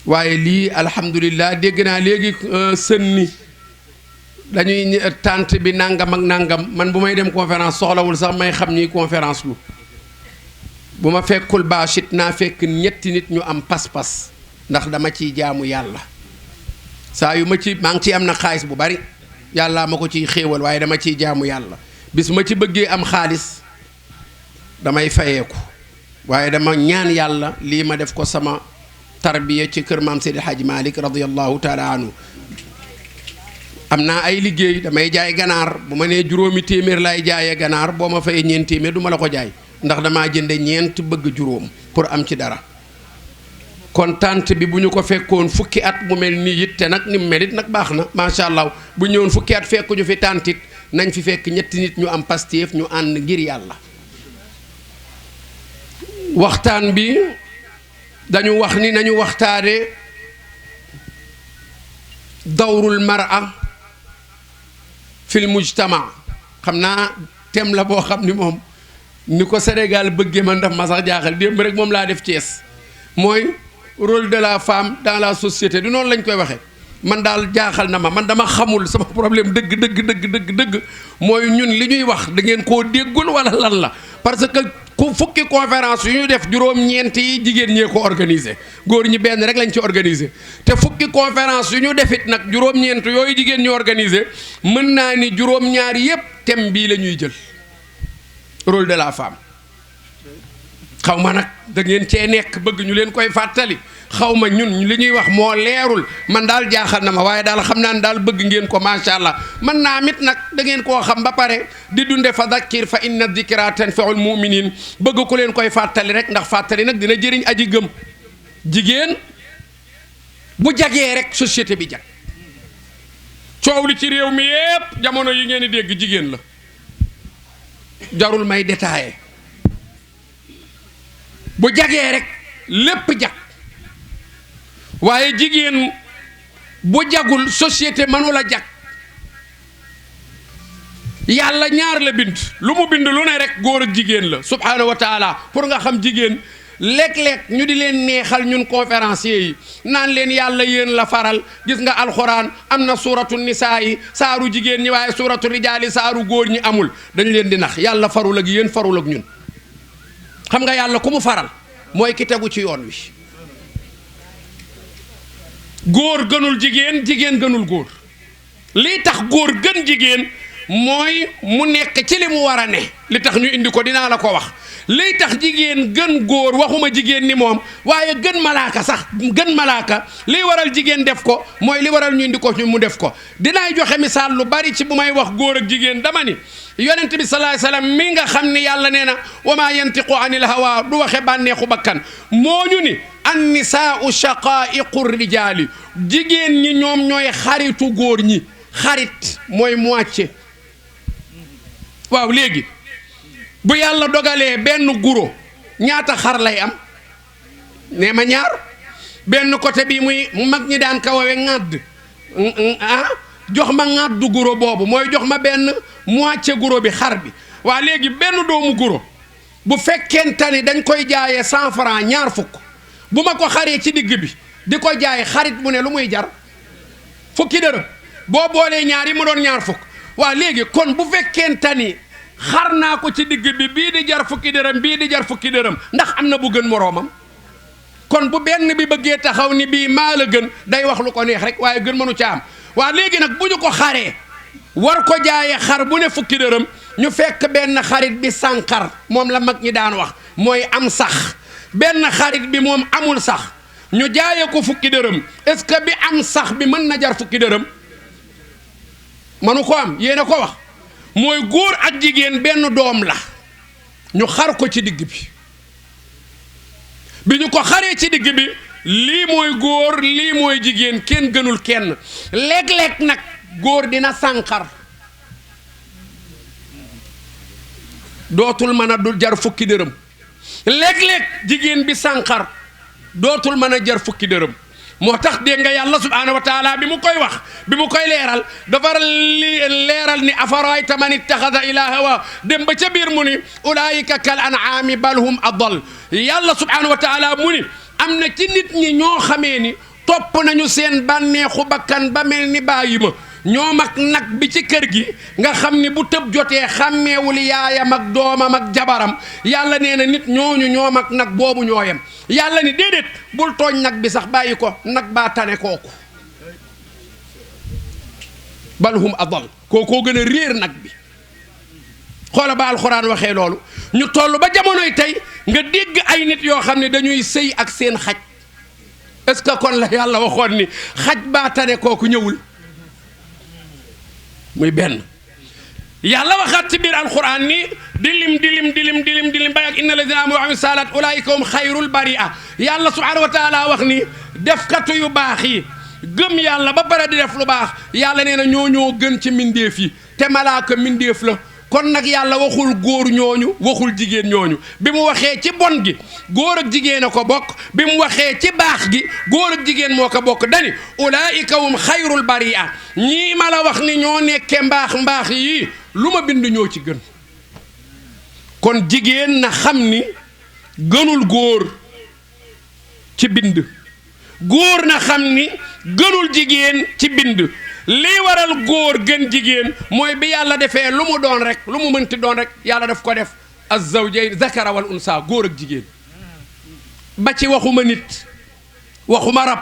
waaye lii alhamdulillah dégg naa léegi sën ni dañuy tànt bi nangam ak nangam man bu may dem conférence soxlawul sax may xam ni conférence lu bu ma fekkul bâchit naa fekk ñetti nit ñu am pas-pas ndax dama ciy jaamu yàlla saa yu ma ci maa ngi ciy am na xaalis bu bari yàlla ma ko ciy xéewal waaye dama ciy jaamu yàlla bis ma ci bëggee am xaalis damay fayeeku waaye dama ñaan yàlla lii ma def ko sama tarbiya ci kër maam Seydi Hadji Malick radiyallahu taala anhu am naa ay liggéey damay jaay ganaar bu ma nee juróomi téeméer laay jaayee ganaar boo ma fayee ñeent téeméer du ma la ko jaay ndax damaa jënde ñeent bëgg juróom pour am ci dara kon tànt bi bu ñu ko fekkoon fukki at mu mel nii it te nag ni mu mel it nag baax na macha allah bu ñëwoon fukki at fekkuñu fi tàntit nañ fi fekk ñetti nit ñu am pastéef ñu ànd ngir yàlla waxtaan bi dañu wax ni nañu waxtaane dawrul mar'a fil mujtama xam naa thème la boo xam ni moom ni ko Sénégal bëggee man daf ma sax jaaxal démb rek moom laa def Thiès mooy rôle de la femme dans la société du noonu lañ koy waxee man daal jaaxal na ma man dama xamul sama problème dëgg mooy ñun li ñuy wax da ngeen koo déggul wala lan la parce que ku fukki conférence yu ñu def juróom-ñeent yi jigéen ñee ko organisé góor ñi benn rek lañ ci organisé te fukki conférence yu ñu defit nag juróom-ñeent yooyu jigéen ñi organisé mën naa ni juróom-ñaar yépp thème bii la ñuy jël rôle de la femme xaw ma nag da ngeen cee nekk bëgg ñu leen koy fàttali xaw ma ñun li ñuy wax moo leerul man daal jaaxal na ma waaye daal xam naa ne daal bëgg ngeen ko macha allah man naa mit nag da ngeen koo xam ba pare di dunde fa dakkir fa inna dikra tanfaul muminin bëgg ku leen koy fàttali rek ndax fàttali nag dina jëriñ aji gëm jigéen bu jagee rek société bi jag coow li ci réew mi yépp jamono yi ngeen di dégg jigéen la jarul may détaillé bu jagee rek lépp jag waaye jigéen bu jagul société mënula jag yàlla ñaar la bind lu mu bind lu ne rek góor ak jigéen la subhaanahu wa taala pour nga xam jigéen léeg-léeg ñu di leen neexal ñun conférenciers yi naan leen yàlla yéen la faral gis nga alxuraan am na suuratu nisaa yi saaru jigéen ñi waaye suuratu rijaali saaru góor ñi amul dañ leen di nax yàlla farul ak yéen farul ak ñun xam nga yàlla ku mu faral mooy ki tegu ci yoon wi góor gënul jigéen jigéen gënul góor lii tax góor gën jigéen mooy mu nekk ci li mu war a ne li tax ñu indi ko dinaa la ko wax lii tax jigéen gën góor waxuma jigéen ni moom waaye gën malaaka sax gën malaaka liy waral jigéen def ko mooy li waral ñu indi ko ñu mu def ko dinaay joxe misaal lu bari ci bu may wax góor ak jigéen dama ni yonent bi sallallahu alayhi wasallam mi nga xam ni yàlla nee na wa maa yantiqu anil hawa du waxe bànneexu bakkan moo ñu ni an nisaau shaqaiqu rijaali jigéen ñi ñoom ñooy xaritu góor ñi xarit mooy moitié waaw léegi bu yàlla dogalee benn guro ñaata xar lay am nee ma ñaar benn côté bi muy mag ñi daan kawawe ŋàdd jox ma ŋàddu guro boobu mooy jox ma benn moitié guro bi xar bi waa léegi benn doomu guro bu fekkente ni dañ koy jaayee 100 francs ñaar fukk bu ma ko xaree ci digg bi di ko jaay xarit bu ne lu muy jar fukki dërëm boo boolee ñaar yi mu doon ñaar fukk waa léegi kon bu fekkente ni xar naa ko ci digg bi bii di jar fukki dërëm bii di jar fukki dërëm ndax am na bu gën moroomam kon bu benn bi bëggee taxaw ni bii maa la gën day wax lu ko neex rek waaye gën mënu ca am waa léegi nag bu ñu ko xaree war ko jaayee xar bu ne fukki dërëm ñu fekk benn xarit bi sànqar moom la mag ñi daan wax mooy am sax benn xarit bi moom amul sax ñu jaayee ko fukki dërëm est-ce que bi am sax bi mën na jar fukki dërëm manu ko am yéen a ko wax mooy góor ak jigéen benn doom la ñu xar ko ci digg bi ñu ko xaree ci digg bi lii mooy góor lii mooy jigéen kenn gënul kenn léeg-léeg nag góor dina sànqar dootul mën a du jar fukki dërëm léeg-léeg jigéen bi sànqar dootul mën a jar fukki dërëm moo tax dégg nga yàlla subhaanahu wa taala bi mu koy wax bi mu koy leeral dafa leeral ni afarayta man ittaxada ilaha dem ba ca biir mu ni ulaayika kal an'aami bal hum adal yàlla subhaanahu wa taala mu ni am na ci nit ñi ñoo xamee ni topp nañu seen bànneexu bakkan ba mel ni bàyyi ma ñoom ak nag bi ci kër gi nga xam ni bu tëb jotee xàmmeewul yaayam ak doomam ak jabaram yàlla nee na nit ñooñu ñoom ak nag boobu ñooyam yàlla ni déedéet bul tooñ nag bi sax bàyyi ko nag baa tane kooku balhum adal kookoo gën a réer nag bi xoola ba alxuraan waxee loolu ñu toll ba jamonoy tey nga dégg ay nit yoo xam ne dañuy sëy ak seen xaj est-ce que kon la yàlla waxoon ni xaj baa tane kooku ñëwul muy benn yàlla waxaat ci biir alquran ni dilim bay ak inna lazina amanu wa amilu salat ulaika hum xayrul baria yàlla subhanahu wa taala wax ni defkatu yu baax yi gëm yàlla ba pare di def lu baax yàlla nee na ñoo gën ci mindeef yi te malaaka mindeef la kon nag yàlla waxul góor ñooñu waxul jigéen ñooñu bi mu waxee ci bon gi góor ak jigéen a ko bokk bi mu waxee ci baax gi góor ak jigéen moo ko bokk dani ulaika hum xayrul baria ñii ma la wax ni ñoo nekkee mbaax yii lu ma bind ñoo ci gën kon jigéen na xam ni gënul góor ci bind góor na xam ni gënul jigéen ci bind lii waral góor gën jigéen mooy bi yàlla defee lu mu doon rek lu mu mënti doon rek yàlla daf ko def az-zawjayn zakara wal unsa góor ak jigéen ba ci waxuma nit waxuma rab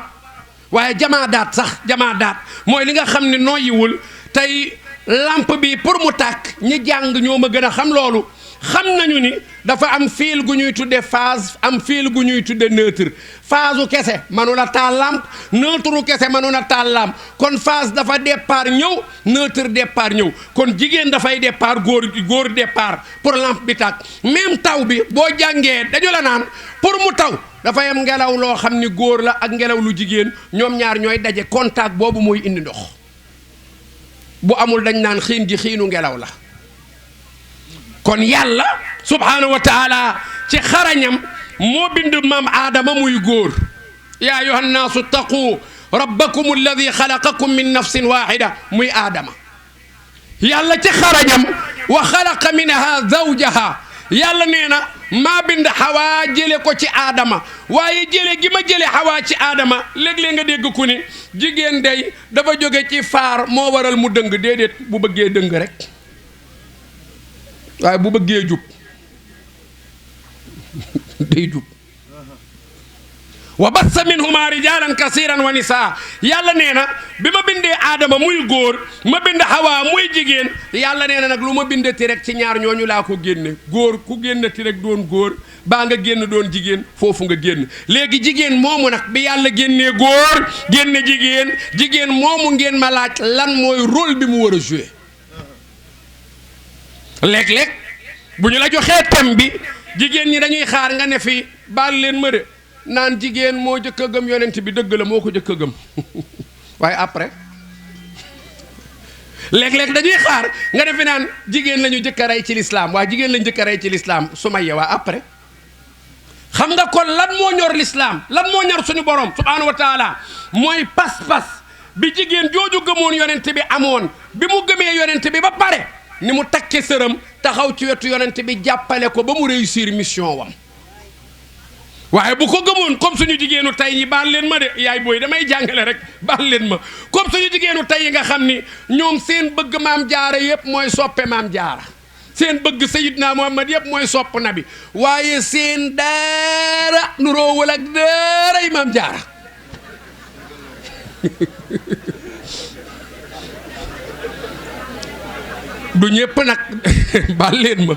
waaye jamaadaat sax jamaadaat mooy li nga xam ne noyyiwul tey lampe bi pour mu tàkk ñi jàng ñoo ma gën a xam loolu xam nañu ni dafa am fil gu ñuy tudde phase am fil gu ñuy tudde neutre phase kese mënu la taal lampe neutre kese mënu la taal lampe kon phase dafa départ ñëw neutre départ ñëw kon jigéen dafay départ góor départ pour lampe bi tàkk même taw bi boo jàngee dañu la naan pour mu taw dafay am ngelaw loo xam ni góor la ak ngelaw lu jigéen ñoom ñaar ñooy daje contact boobu mooy indi ndox bu amul dañ naan xiin ji xiinu ngelaw la kon yàlla subhanahu wa taala ci xarañam moo bind maam aadama muy góor yaa ayuha nnaasu taqu rabbakum alladi xalaqakum min nafsin waxida muy aadama yàlla ci xarañam wa xalaqa minha zawjaha yàlla nee na maa bind xawaa jële ko ci aadama waaye jële gi ma jële xawaa ci aadama léeg-léeg nga dégg ku ni jigéen day dafa jóge ci faar moo waral mu dëng déedéet bu bëggee dëng rek waaye bu bëggee jub day jub wa bassa minhuma rijalan kasiran wa nisaa yàlla nee na bi ma bindee aadama muy góor ma bind xawaa muy jigéen yàlla nee na nag lu ma bindati rek ci ñaar ñooñu laa ko génne góor ku génnati rek doon góor baa nga génn doon jigéen foofu nga génn léegi jigéen moomu nag bi yàlla génnee góor génne jigéen moomu ngeen ma laaj lan mooy rôle bi mu war a jouer léeg-léeg bu ñu la joxee thème bi jigéen ñi dañuy xaar nga ne fi baal leen ma de naan jigéen moo jëkk a gëm yonent bi dëgg la moo ko jëkk a gëm waaye après léeg-léeg dañuy xaar nga defe naan jigéen la ñu jëkk a rey ci lislaam waa jigéen la ñu jëkk a rey ci lislaam Sumayya waa après xam nga kon lan moo ñor lislaam lan moo ñor suñu borom subhaanahu wa taala mooy pas-pas bi jigéen jooju gëmoon yonent bi amoon bi mu gëmee yonent bi ba pare ni mu takke sëram taxaw ci wetu yonent bi jàppale ko ba mu réussir mission wam waaye bu ko gëmoon comme suñu jigéenu tey yi baal leen ma de yaay booy damay jàngale rek baal leen ma comme suñu jigéenu tey yi nga xam ni ñoom seen bëgg maam jaara yëpp mooy soppe maam jaara seen bëgg sayidna Muhammad yëpp mooy sopp nabi waaye seen daara nuroowul ak daaray maam jaara du ñëpp nag baal leen ma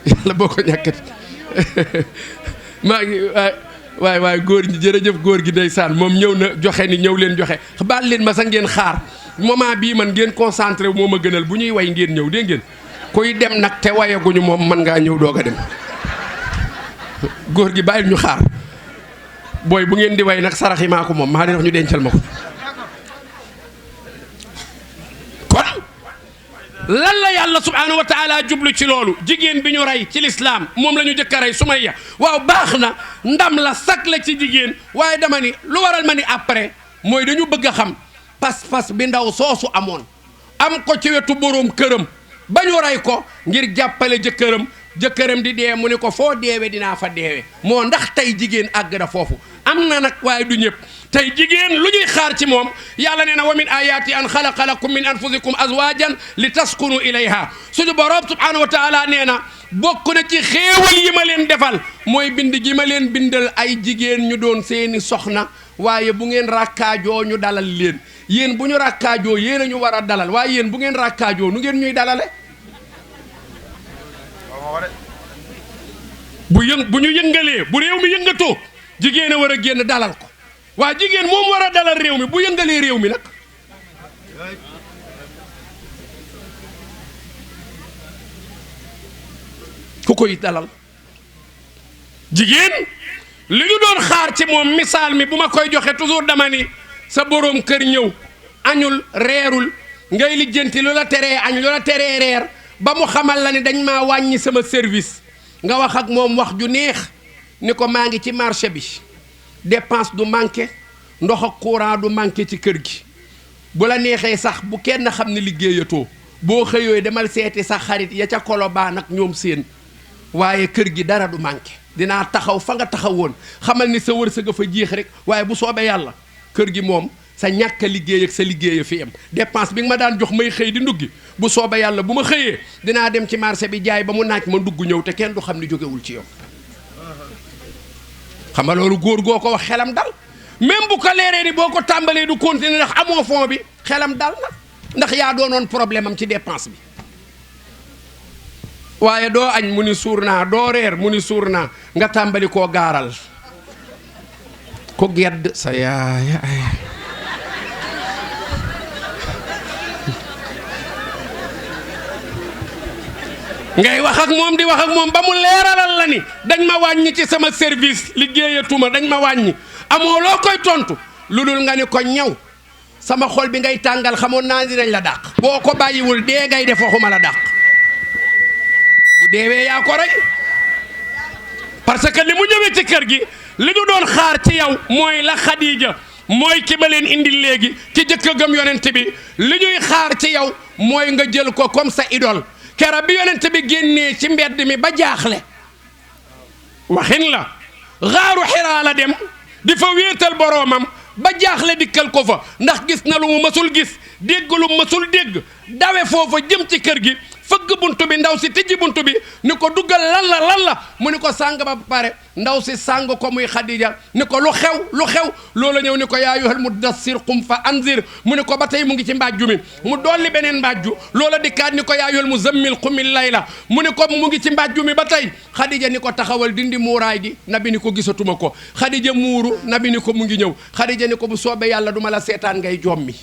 yàlla boo ko ñàkkati maa ngi waay góor ñi jërëjëf góor gi ndeysaan moom ñëw na joxe ni ñëw leen joxe baal leen ma sax ngeen xaar moment bii man ngeen concentré moo ma gënal bu ñuy way ngeen ñëw dégg ngeen kuy dem nag te wayaguñu moom man ngaa ñëw doog a dem góor gi bàyyil ñu xaar booy bu ngeen di way nag sarax yi maa ko moom maa leen wax ñu dencal ma ko kon lan la yàlla subhanahu wa taala jublu ci loolu jigéen bi ñu rey ci lislaam moom la ñu jëkk a rey Sumayya waaw baax na ndam la sak la ci jigéen waaye dama ni lu waral ma ni après mooy dañu bëgg a xam pas-pas bi ndaw soosu amoon am ko ci wetu boroom këram ba ñu rey ko ngir jàppale jëkkëram di dee mu ne ko foo deewe dinaa fa deewe moo ndax tey jigéen àgg na foofu am na nag waaye du ñëpp tey jigéen lu ñuy xaar ci moom yàlla nee na wa min ayaati an xalaqa lakum min anfusikum azwajan li taskunu ilayha suñu borom subhanahu wa taala nee na bokk na ci xéewal yi ma leen defal mooy bind gi ma leen bindal ay jigéen ñu doon seeni soxna waaye bu ngeen rakkaajoo ñu dalal leen yéen bu ñu rakkaajoo yéen a ñu war a dalal waaye yéen bu ngeen rakkaajoo nu ngeen ñuy dalale bu ñu yëngalee bu réew mi yëngatoo jigéen a war a génn dalal ko waa jigéen moom war a dalal réew mi bu yëngalee réew mi nag ku koy dalal jigéen li ñu doon xaar ci moom misaal mi bu ma koy joxe toujours dama ni sa boroom kër ñëw añul reerul ngay lijjanti lu la teree añ lu la teree reer ba mu xamal la ni dañ maa wàññi sama service nga wax ak moom wax ju neex ni ko maa ngi ci marché bi dépense du manqué ndox ak courant du manqué ci kër gi bu la neexee sax bu kenn xam ne liggéeyatoo boo xëyooy demal seeti sa xarit ya ca Kolobaan ak ñoom seen waaye kër gi dara du manqué dinaa taxaw fa nga taxawoon xamal ni sa wërsëg a fa jeex rek waaye bu soobee yàlla kër gi moom sa ñàkk a liggéey ak sa liggéey fi am dépense bi nga ma daan jox may xëy di nduggi bu soobee yàlla bu ma xëyee dinaa dem ci marché bi jaay ba mu naaj ma ndugg ñëw te kenn du xam ni jógewul ci yow xam nga loolu góor goo ko wax xelam dal même bu ko leeree ni boo ko tàmbalee du continuer ndax amoo fond bi xelam dal na ndax yaa doonoon problème am ci dépense bi waaye doo añ mu ni suur naa doo reer mu ni suur naa nga tàmbali koo gaaral ko gedd sa yaaya ay ngay wax ak moom di wax ak moom ba mu leeralal la ni dañ ma wàññi ci sama service liggéeyatuma dañ ma wàññi amoo loo koy tontu lu dul nga ni ko ñaw sama xol bi ngay tàngal xamoon naa dinañ la dàq boo ko bàyyiwul dee ngay def waxuma la dàq bu deewee yaa ko rek parce que li mu ñëwee ci kër gi li ñu doon xaar ci yow mooy la Xadiija mooy ki ba leen indi léegi ci jëkk gëm yonent bi li ñuy xaar ci yow mooy nga jël ko comme sa idole kera bi yonent bi génnee ci mbedd mi ba jaaxle waxin la xaaru Xiraa la dem di fa wéetal boroomam ba jaaxle dikkal ko fa ndax gis na lu mu mësul gis dégg lu mu mësul dégg dawe foofa jëm ci kër gi fëgg buntu bi ndaw si tijji buntu bi ni ko duggal lan la mu ni ko sàng ba pare ndaw si sàng ko muy Xadija ni ko lu xew loola ñëw ni ko yaa ayyuhal muddassir qum fa anzir mu ni ko ba tey mu ngi ci mbàjju mi mu dolli beneen mbàjju loola dikkaat ni ko yaa ayyuhal muzammil qumil layla mu ni ko mu ngi ci mbàjju mi ba tey Xadija ni ko taxawal dindi muuraay gi nabi ni ko gisatuma ko Xadija muuru nabi ni ko mu ngi ñëw Xadija ni ko bu soobee yàlla duma la seetaan ngay jommi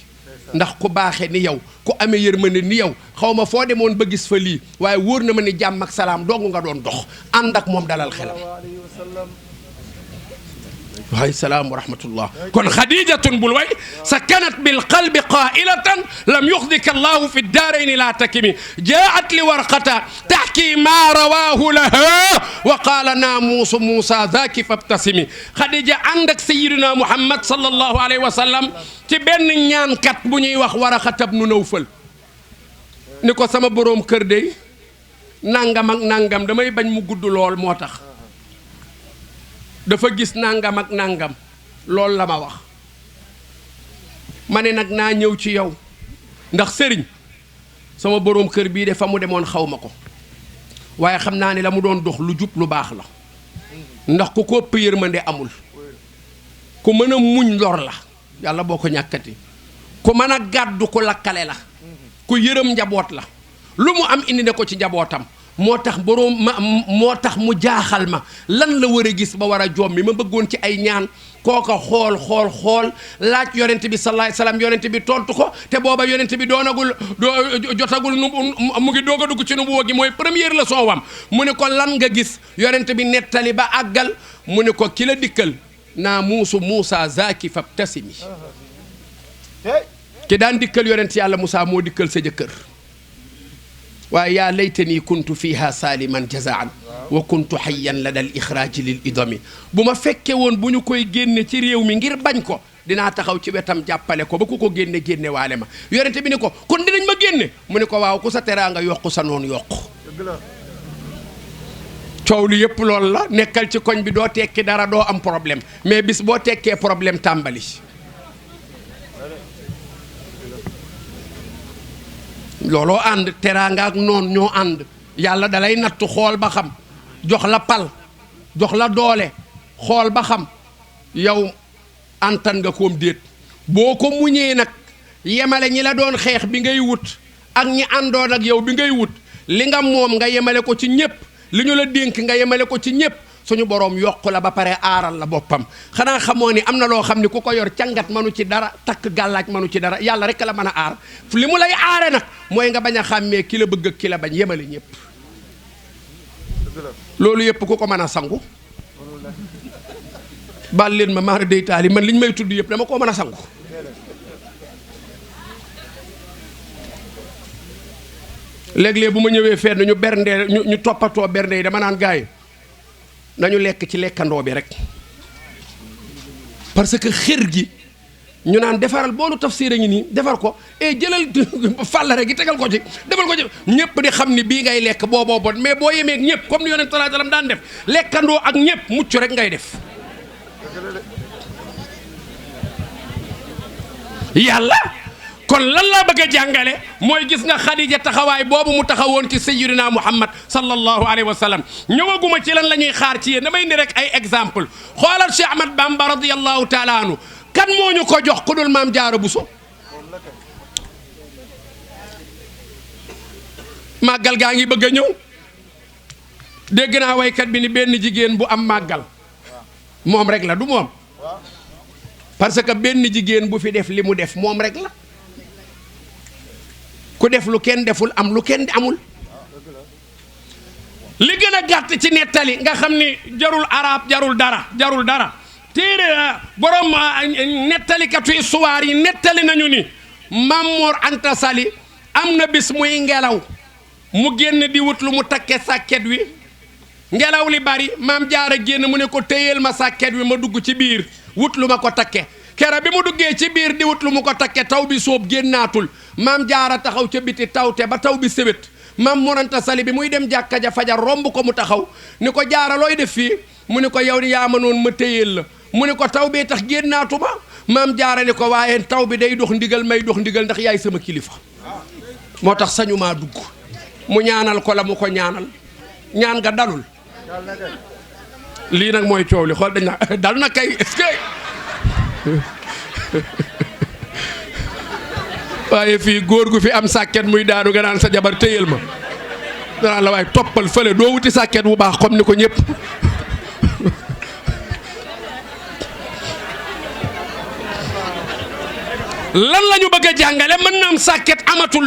ndax ku baaxe ni yow ku amee yërmande ni yow xaw ma foo demoon ba gis fa lii waaye wóor na ma ni jàmm ak salaam dong nga doon dox ànd ak moom dalal xelam waay salaam wa rahmatullah kon xadijatun bul way sakanat bil qalbi qailatan lam yuxdika allahu fi daarayni la takimi jaat li warqata taxki ma rawahu laha wa qaala naamuusu muusa zaki fabtasimi xadija ànd ak sayidina muhammad sallallahu alayhi wa sallam ci benn ñaankat bu ñuy wax Waraxata bnu Nawfal ni ko sama boroom kër dey nangam ak nangam damay bañ mu gudd lool moo tax dafa gis nangam ak nangam loolu la ma wax ma ne nag naa ñëw ci yow ndax sëriñ sama boroom kër bii de fa mu demoon xaw ma ko waaye xam naa ni la mu doon dox lu jub lu baax la ndax ku ko ëpp yërmande amul ku mën a muñ lor la yàlla boo ko ñàkkati ku mën a gàddu ku lakkale la ku yërëm njaboot la lu mu am indi ne ko ci njabootam moo tax boroom moo tax mu jaaxal ma lan la war a gis ba war a jommi ma bëggoon ci ay ñaan kooka xool laaj yonent bi sallallahu alayhi wasallam yonent bi tontu ko te booba yonent bi jotagul mu ngi doog a dugg ci nubuwa gi mooy première leçon wam mu ne ko lan nga gis yonent bi nettali ba àggal mu ne ko ki la dikkal naa Muusa zaki fabtasimi ki daan dikkal yonent yàlla Muusa moo dikkal sa jëkkër waaye yaa laytani kuntu fiha saliman jazaan wa kuntu hayyan lada al ixraaji lil idami bu ma fekke woon bu ñu koy génne ci réew mi ngir bañ ko dinaa taxaw ci wetam jàppale ko ba ku ko génne waale ma yonente bi ni ko kon dinañ ma génne mu ne ko waaw ku sa teraanga yokku sa noonu yokku coow li yëpp loolu la nekkal ci koñ bi doo tekki dara doo am problème mais bis boo tekkee problème tàmbali looloo ànd teraanga ak noon ñoo ànd yàlla dalay nattu xool ba xam jox la pal jox la doole xool ba xam yow antan nga koom déet boo ko muñee nag yemale ñi la doon xeex bi ngay wut ak ñi àndoon ak yow bi ngay wut li nga moom nga yemale ko ci ñépp li ñu la dénk nga yemale ko ci ñépp suñu boroom yokk la ba pare aaral la boppam xanaa xamoo ni am na loo xam ni ku ko yor cangat manu ci dara takk gàllaaj manu ci dara yàlla rek la mën a aar li mu lay aare nag mooy nga bañ a xàmmee ki la bëgg ak ki la bañ yemale ñépp loolu yëpp ku ko mën a sangu baal leen ma maara day taali man liñ may tudd yëpp dama koo mën a sangu léeg-léeg bu ma ñëwee fenn ñu berndee ñu toppatoo bernde yi dama naan gaay nañu lekk ci lekkandoo bi rek parce que xër gi ñu naan defaral boolu tafsir a ngi nii defar ko jëlal fàllare gi tegal ko ci defal ko ci ñëpp di xam ni bii ngay lekk booboo bon mais boo yemee ak ñëpp comme ni yonent sallallahu alayhi wasallam daan def lekkandoo ak ñëpp mucc rek ngay def yàlla kon lan laa bëgg a jàngale mooy gis nga Xadija taxawaay boobu mu taxawoon ci sayyidina Muhammad sallallahu alayhi wa sallam ñëwaguma ci lan la ñuy xaar ci yéen damay indi rek ay exemple xoolal Cheikh Ahmad Bamba radiyallahu taala anhu kan moo ñu ko jox ku dul maam Jaara Buso màggal gaa ngi bëgg a ñëw dégg naa waykat bi ni benn jigéen bu am màggal moom rek la du moom parce que benn jigéen bu fi def li mu def moom rek la ku def lu kenn deful am lu kenn amul li gën a gàtt ci nettali nga xam ni jarul arab jarul dara téere borom nettalikatu histoire yi nettali nañu ni Mamour Anta Sali am na bis muy ngelaw mu génn di wut lu mu takke sàkket wi ngelaw li bari maam jaara génn mu ne ko téyeel ma sàkket wi ma dugg ci biir wut lu ma ko takke kera bi mu duggee ci biir di wut lu mu ko takke taw bi sóob génnaatul maam jaara taxaw ca biti tawte ba taw bi sëwét maam Mor Anta Sali bi muy dem jàkka ja fajar romb ko mu taxaw ni ko jaara looy def fii mu ne ko yow ni yaa ma noon ma téyeel la mu ne ko taw bee tax génnaatu ma maam jaara ni ko waaye taw bi day dox ndigal may dox ndigal ndax yaay sama kilifa moo tax sañu maa dugg mu ñaanal ko la mu ko ñaanal ñaan nga dalul lii nag mooy coow li xool dañ na dal na kay est-ce que waaye fii góor gu fi am sàkket muy daanu nga naan sa jabar téyel ma danaan la waaye toppal fële doo wuti sàkket bu baax comme ni ko ñëpp lan la ñu bëgg a jàngale mën na am sàkket amatul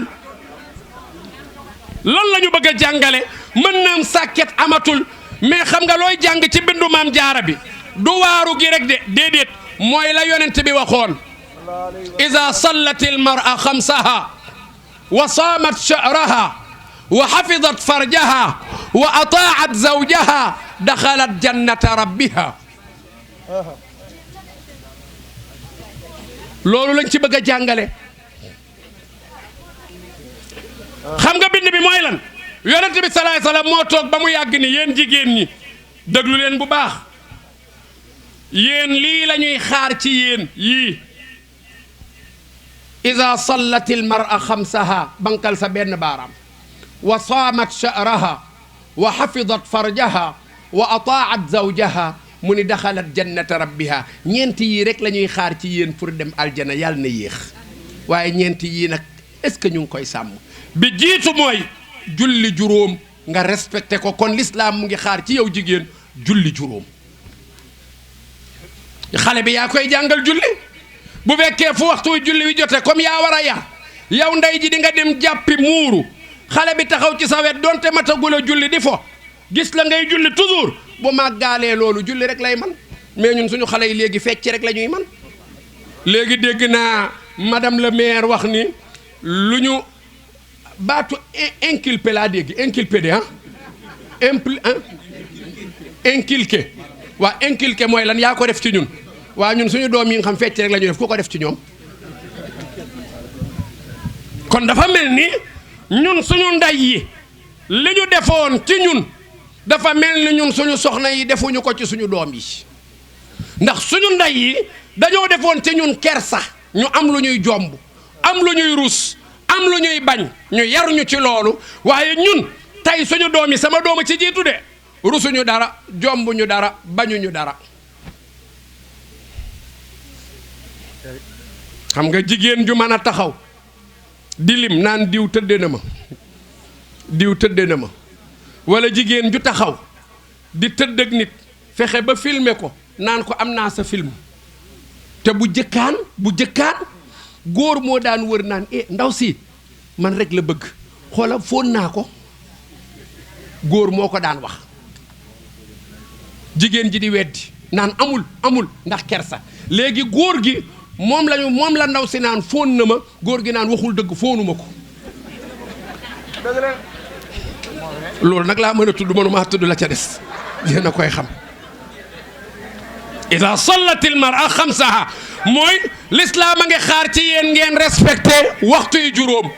lan la ñu bëgg a jàngale mën na am sàkket amatul mais xam nga looy jàng ci bindu maam jaara bi du waaru gi rek de déedéet mooy la yonent bi waxoon iza sallat al mar'a xamsaha wa saamat sha'raha wa xafidat farjaha wa ataat zawjaha daxalat jannata rabbiha loolu lañ ci bëgg a jàngale xam nga bind bi mooy lan yonent bi salaay salaam moo toog ba mu yàgg ni yéen jigéen ñi déglu leen bu baax yéen lii la ñuy xaar ci yéen yii ida sallat il mar'a xamsaha bankal sa benn baaraam wa saamat sha'raha wa xafidat farjaha wa ataat zawjaha mu ni daxalat jannata rabbiha ñeenti yii rek la ñuy xaar ci yéen pour dem aljana yàlla na yéex waaye ñeenti yii nag est-ce que ñu ngi koy sàmm bi jiitu mooy julli juróom nga respecté ko kon l'islam mu ngi xaar ci yow jigéen julli juróom xale bi yaa koy jàngal julli bu fekkee fu waxtu julli wi jote comme yaa war a yar yow ndey ji di nga dem jàppi muuru xale bi taxaw ci sa wet donte matagul a julli di fo gis la ngay julli toujours bu màggaalee loolu julli rek lay man mais ñun suñu xale yi léegi fecc rek la ñuy man léegi dégg naa madame le maire wax ni lu ñu baatu inculpé laa dégg inculpé de inculqué waa inculqué mooy lan yaa ko def ci ñun waa ñun suñu doom yi nga xam fecc rek la ñuy def ku ko def ci ñoom kon dafa mel ni ñun suñu ndey yi li ñu defoon ci ñun dafa mel ni ñun suñu soxna yi defuñu ko ci suñu doom yi ndax suñu ndey yi dañoo defoon ci ñun kersa ñu am lu ñuy jomb am lu ñuy rus am lu ñuy bañ ñu yaruñu ci loolu waaye ñun tey suñu doom yi sama dooma ci jiitu de rusuñu dara jombuñu dara bañuñu dara xam nga jigéen ju mën a taxaw di lim naan diw tëdde na ma diw tëdde na ma wala jigéen ju taxaw di tëdd ak nit fexe ba filmer ko naan ko am naa sa film te bu jëkkaan góor moo daan wër naan ndaw si man rek la bëgg xoola foon naa ko góor moo ko daan wax jigéen ji di weddi naan amul ndax kersa léegi góor gi moom la ndaw si naan foon na ma góor gi naan waxul dëgg foonuma ko loolu nag laa mën a tudd mënuma tudd la ca des yéen a koy xam ida sallatil mar'a xamsaha mooy l'islam a ngi xaar ci yéen ngeen respecté waxtu yu juróom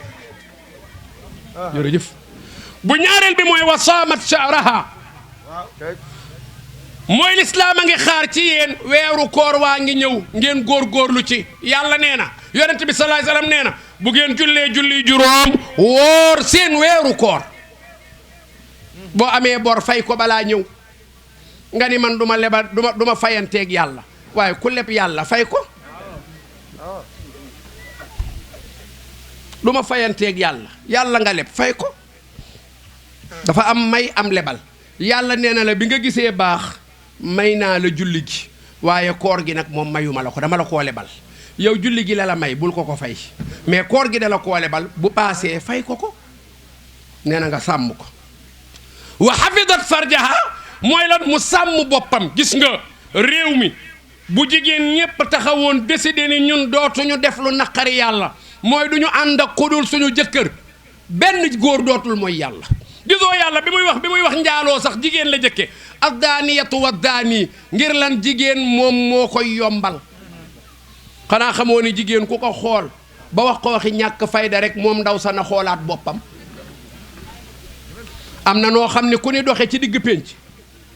jërëjëf bu ñaareel bi mooy wa saamat sha'raha mooy l'islam a ngi xaar ci yéen weeru koor waa ngi ñëw ngeen góorgóorlu ci yàlla nee na yonent bi sallallahu alayhi wasallam nee na bu ngeen jullee julli juróom woor seen weeru koor boo amee bor fay ko balaa ñëw nga ni man duma lebal duma fayanteeg yàlla waaye ku leb yàlla fay ko duma fayanteeg yàlla nga leb fay ko dafa am may am lebal yàlla nee na la bi nga gisee baax may naa la julli gi waaye koor gi nag moom mayuma la ko dama la koo lebal yow julli gi la may bul ko fay mais koor gi da la koo lebal bu paasee fay ko nee na nga sàmm ko wa hafidat farjaha mooy lan mu sàmm boppam gis nga réew mi bu jigéen ñépp taxawoon décidé ni ñun dootuñu def lu naqari yàlla mooy du ñu ànd ak ku dul suñu jëkkër benn góor dootul mooy yàlla gisoo yàlla bi muy wax njaaloo sax jigéen la jëkke addaaniyatu wa daani ngir lan jigéen moom moo koy yombal xanaa xamoo ni jigéen ku ko xool ba wax ko waxi ñàkk fayda rek moom ndaw sa na xoolaat boppam am na noo xam ne ku ni doxe ci digg pénc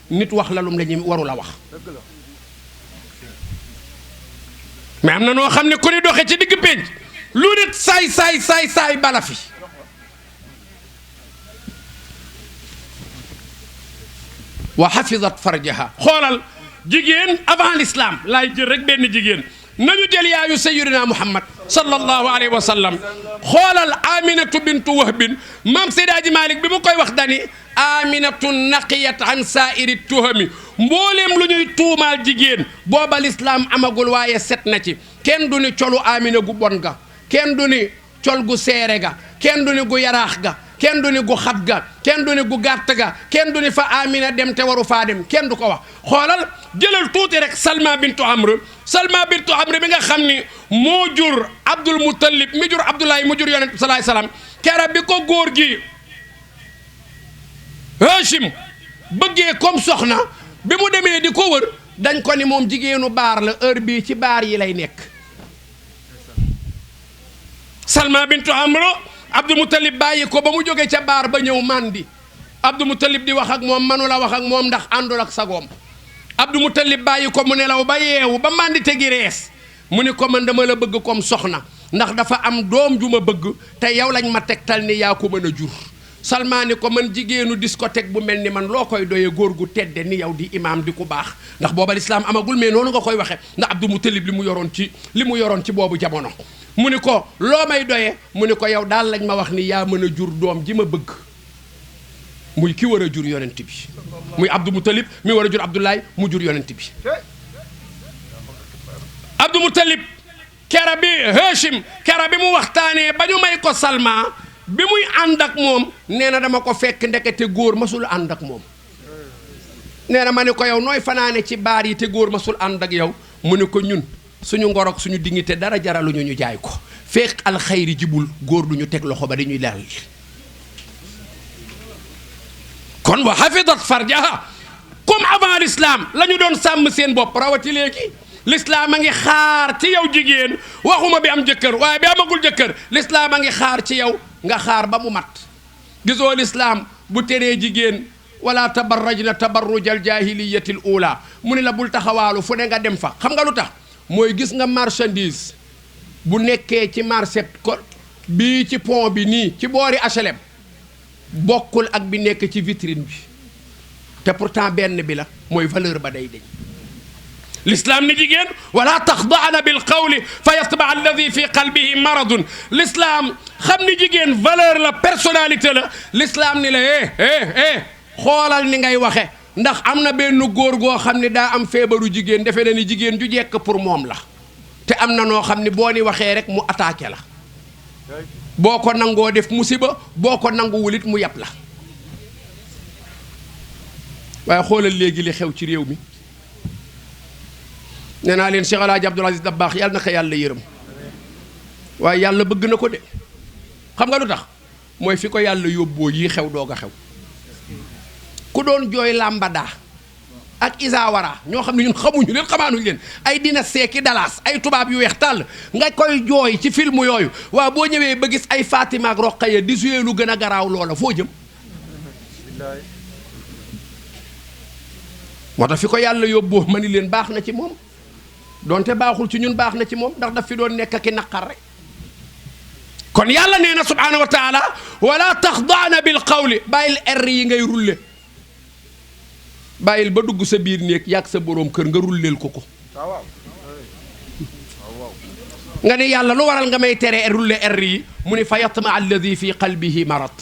nit wax la lum la ñu waru la wax mais am na noo xam ne ku ni doxe ci digg pénc lu nit saay bala fi wa hafizat farjaha xoolal jigéen avant l'islam laay jël rek benn jigéen nañu jël yaayu sayyidina Muhammad sallallahu alayhi wa sallam xoolal Aminatu bintu Wahbin maam Seydi Hadji Malick bi mu koy wax dani Aminatu naqiyat an saa'iri tuhami mbooleem lu ñuy tuumaal jigéen booba l'islam amagul waaye set na ci kenn du ni colu Amina gu bon ga kenn du ni col gu seere ga kenn du ni gu yaraax ga kenn du ni gu xat ga kenn du ni gu gàtt ga kenn du ni fa Amina dem te waru faa dem kenn du ko wax xoolal jëlal tuuti rek Salma bintu Amr bi nga xam ni moo jur Abdul Muttalib mi jur Abdoulaye mu jur yonent bi salaay salaam kera bi ko góor gi Hachim bëggee comme soxna bi mu demee di ko wër dañ ko ni moom jigéenu baar la heure bii ci baar yi lay nekk Salma bintu Amr Abdul Muttalib bàyyi ko ba mu jógee ca baar ba ñëw mandi Abdul Muttalib di wax ak moom manula wax ak moom ndax àndul ak sagoom Abdul Muttalib bàyyi ko mu nelaw ba yeewu ba mandi te gi rees mu ni ko man dama la bëgg comme soxna ndax dafa am doom ju ma bëgg te yow lañ ma tegtal ni yaa ko mën a jur Salma ni ko man jigéenu discothèque bu mel ni man loo koy doyee góor gu tedde ni yow di imaam di ku baax ndax booba lislaam amagul mais noonu nga koy waxe ndax Abdul Muttalib li mu yoroon ci boobu jamono mu ni ko loo may doyee mu ni ko yow daal lañ ma wax ni yaa mën a jur doom ji ma bëgg muy ki war a jur yonent bi muy Abdul Muttalib mi war a jur Abdoulaye mu jur yonent bi Abdul Muttalib kera bi Hachim kera bi mu waxtaanee ba ñu may ko Salma bi muy ànd ak moom nee na dama ko fekk ndekete góor masul ànd ak moom nee na ma ne ko yow nooy fanaane ci baar yi te góor masul ànd ak yow mu ne ko ñun suñu ngorok suñu dignité dara jaraluñu ñu jaay ko fekk alxayri jibul góor duñu teg loxo ba dañuy laal kon wa hafidat farjaha comme avant l'islam la ñu doon sàmm seen bopp rawati léegi l'islam a ngi xaar ci yow jigéen waxuma bi am jëkkër waaye bi amagul jëkkër l'islam a ngi xaar ci yow nga xaar ba mu mat gisoo l'islam bu teree jigéen wala tabarrajna tabarrujal jahiliyatil ula mu ni la bul taxawaalu fu ne nga dem fa xam nga lu tax mooy gis nga marchandise bu nekkee ci marché ko bii ci pont bi nii ci boori HLM bokkul ak bi nekk ci vitrine bi te pourtant benn bi la mooy valeur ba day deñ l'islam ni jigéen wala taxdaana bil qawli fa yatba alladi fi qalbihi maradun l'islam xam ni jigéen valeur la personnalité la l'islam ni la xoolal ni ngay waxe ndax am na benn góor goo xam ne daa am feebaru jigéen defe na ni jigéen ju jekk pour moom la te am na noo xam ne boo ni waxee rek mu attaqué la boo ko nangoo def musiba boo ko nanguwul it mu yàpp la waaye xoolal léegi li xew ci réew mi nee naa leen Cheikh El Hadj Abdoul Aziz Dabakh yàlla na ko yàlla yërëm waaye yàlla bëgg na ko de xam nga lu tax mooy fi ko yàlla yóbboo yii xew doog a xew ku doon jooy làmbadaa ak isawara ñoo xam ne ñun xamuñu leen xamaanuñu leen ay dina seeki dalaas ay tubaab yu weex tàll nga koy jooy ci film yooyu waaw boo ñëwee ba gis ay Fatima ak Roqaya di suyee lu gën a garaaw loola foo jëm moo tax fi ko yàlla yóbboo ma ni leen baax na ci moom donte baaxul ci ñun baax na ci moom ndax daf fi doon nekk ki naqar rek kon yàlla nee na subhaanahu wa taala wala taxdaana bil qawli bàyyil er yi ngay rulle bàyyil ba dugg sa biir néeg yàgg sa boroom kër nga rulleel ko nga ne yàlla lu waral nga may tere rulle er yi mu ni fa yatma alladi fi qalbihi marad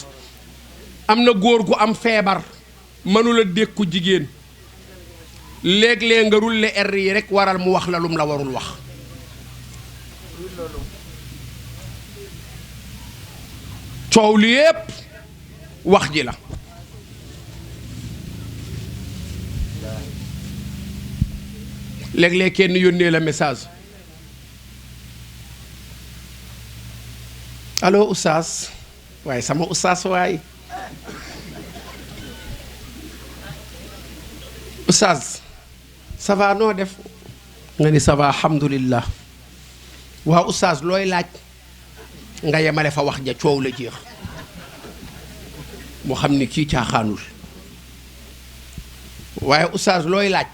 am na góor gu am feebar mënula dékku jigéen léeg-léeg nga rulle er yi rek waral mu wax la lum la warul wax coow li yépp wax ji la léeg-léeg kenn yónnee la message allo oustaz waaye sama oustaz waay oustaz ça va noo def nga ni ça va alhamdulillah waaw oustaz looy laaj nga yemale fa wax ja coow la jeex moo xam ni kii caaxaanul waaye oustaz looy laaj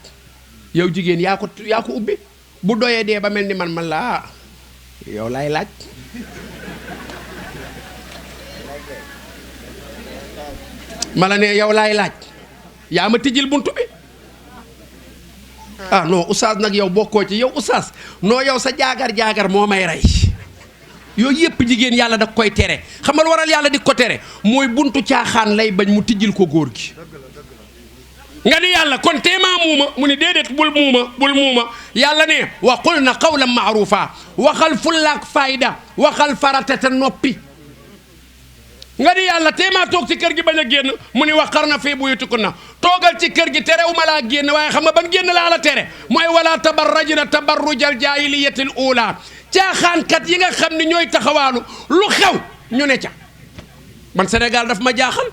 yow jigéen yaa ko ubbi bu doyee dee ba mel ni man la yow laay laaj ma la ne yow laay laaj yaa ma tijjil buntu bi ah non oustaz nag yow bokkoo ci yow oustaz non yow sa jaagar moo may rey yooyu yëpp jigéen yàlla da koy tere xam nga lu waral yàlla di ko tere mooy buntu caaxaan lay bañ mu tijjil ko góor gi nga ni yàlla kon teemaa muuma mu ni déedéet bul muuma yàlla ne wa qul na qawlan maarufa waxal fullaak fayda waxal faratata noppi nga ni yàlla teemaa toog ci kër gi bañ a génn mu ni waqarna fii buyutikunna toogal ci kër gi terew ma laa génn waaye xam nga ban génn laa la tere mooy wala tabarrajna tabarrujal jaahiliyatil uula caaxaankat yi nga xam ne ñooy taxawaalu lu xew ñu ne ca man Sénégal daf ma jaaxal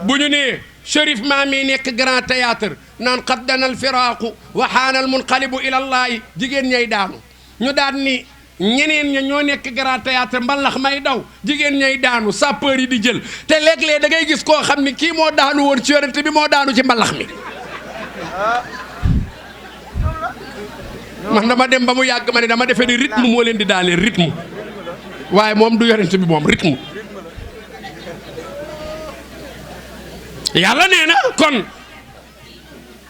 bu ñu nee Chérif Maami nekk grand théâtre naan qad dana al firaaqu wa xaana al munqalibu ila llaahi jigéen ñay daanu ñu daan ni ñeneen ña ñoo nekk grand théâtre mbalax may daw jigéen ñay daanu sapeur yi di jël te léeg-léeg da ngay gis koo xam ni kii moo daanu woon ci yonent bi moo daanu ci mbalax mi man dama dem ba mu yàgg ma ne dama defee ni rythme moo leen di daaneel rythme waaye moom du yonent bi moom rythme yàlla nee na kon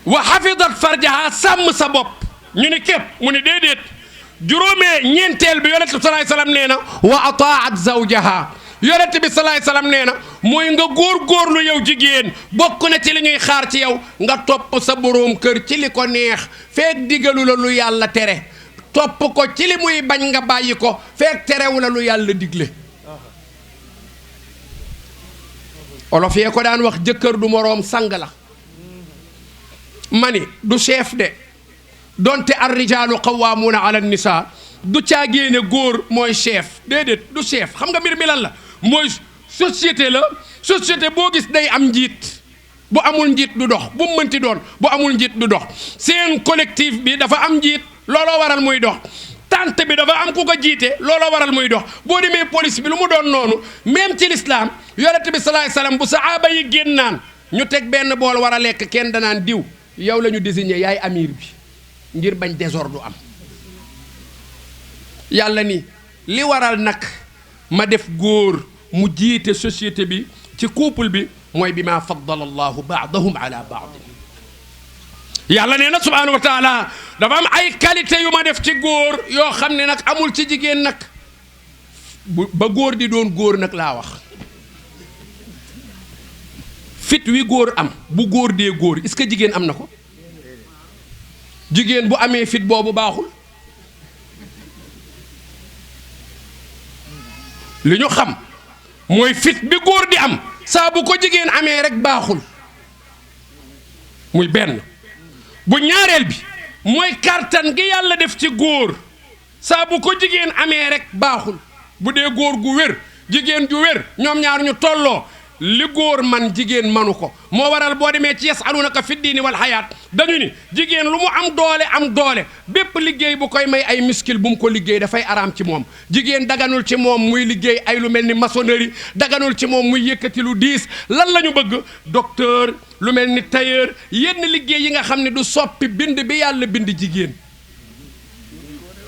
wa xafidat farjaha sàmm sa bopp ñu ni képp mu ni déedéet juróomee ñeenteel bi yonent bi salaay salaam nee na wa ataat zawjaha yonent bi salaay salaam nee na mooy nga góor-góorlu yow jigéen bokk na ci li ñuy xaar ci yow nga topp sa boroom kër ci li ko neex feek digalu la lu yàlla tere topp ko ci li muy bañ nga bàyyi ko feek terewu la lu yàlla digle olof yee ko daan wax jëkkër du moroom sang la mani du chef de donte ar rijaalu qawwaamuuna ala nisaa du caagéene góor mooy chef déedéet du chef xam nga mbir mi lan la mooy société la société boo gis day am njiit bu amul njiit du dox bu mu mënti doon bu amul njiit du dox seen collectif bi dafa am njiit looloo waral muy dox tante bi dafa am ku ko jiite looloo waral muy dox boo demee police bi lu mu doon noonu même ci l'islam yonent bi salaay salaam bu sahaaba yi génnaan ñu teg benn bool war a lekk kenn danaan diw yow la ñu désigné yaay amir bi ngir bañ désordre du am yàlla ni li waral nag ma def góor mu jiite société bi ci couple bi mooy bi ma faddala allahu baadahum ala baad yàlla nee na subhanahu wa taala dafa am ay qualité yu ma def ci góor yoo xam ne nag amul ci jigéen nag ba góor di doon góor nag laa wax fit wi góor am bu góor dee góor est-ce que jigéen am na ko jigéen bu amee fit boobu baaxul li ñu xam mooy fit bi góor di am saa bu ko jigéen amee rek baaxul muy benn bu ñaareel bi mooy kartan gi yàlla def ci góor saa bu ko jigéen amee rek baaxul bu dee góor gu wér jigéen ju wér ñoom ñaar ñu tolloo li góor man jigéen manu ko moo waral boo demee ci yasalunaka fi diini wal xayaat dañu ni jigéen lu mu am doole bépp liggéey bu koy may ay muscle bu mu ko liggéey dafay araam ci moom jigéen daganul ci moom muy liggéey ay lu mel ni maçonnerie daganul ci moom muy yëkkati lu diis lan la ñu bëgg docteur lu mel ni tailleur yenn liggéey yi nga xam ne du soppi bind bi yàlla bind jigéen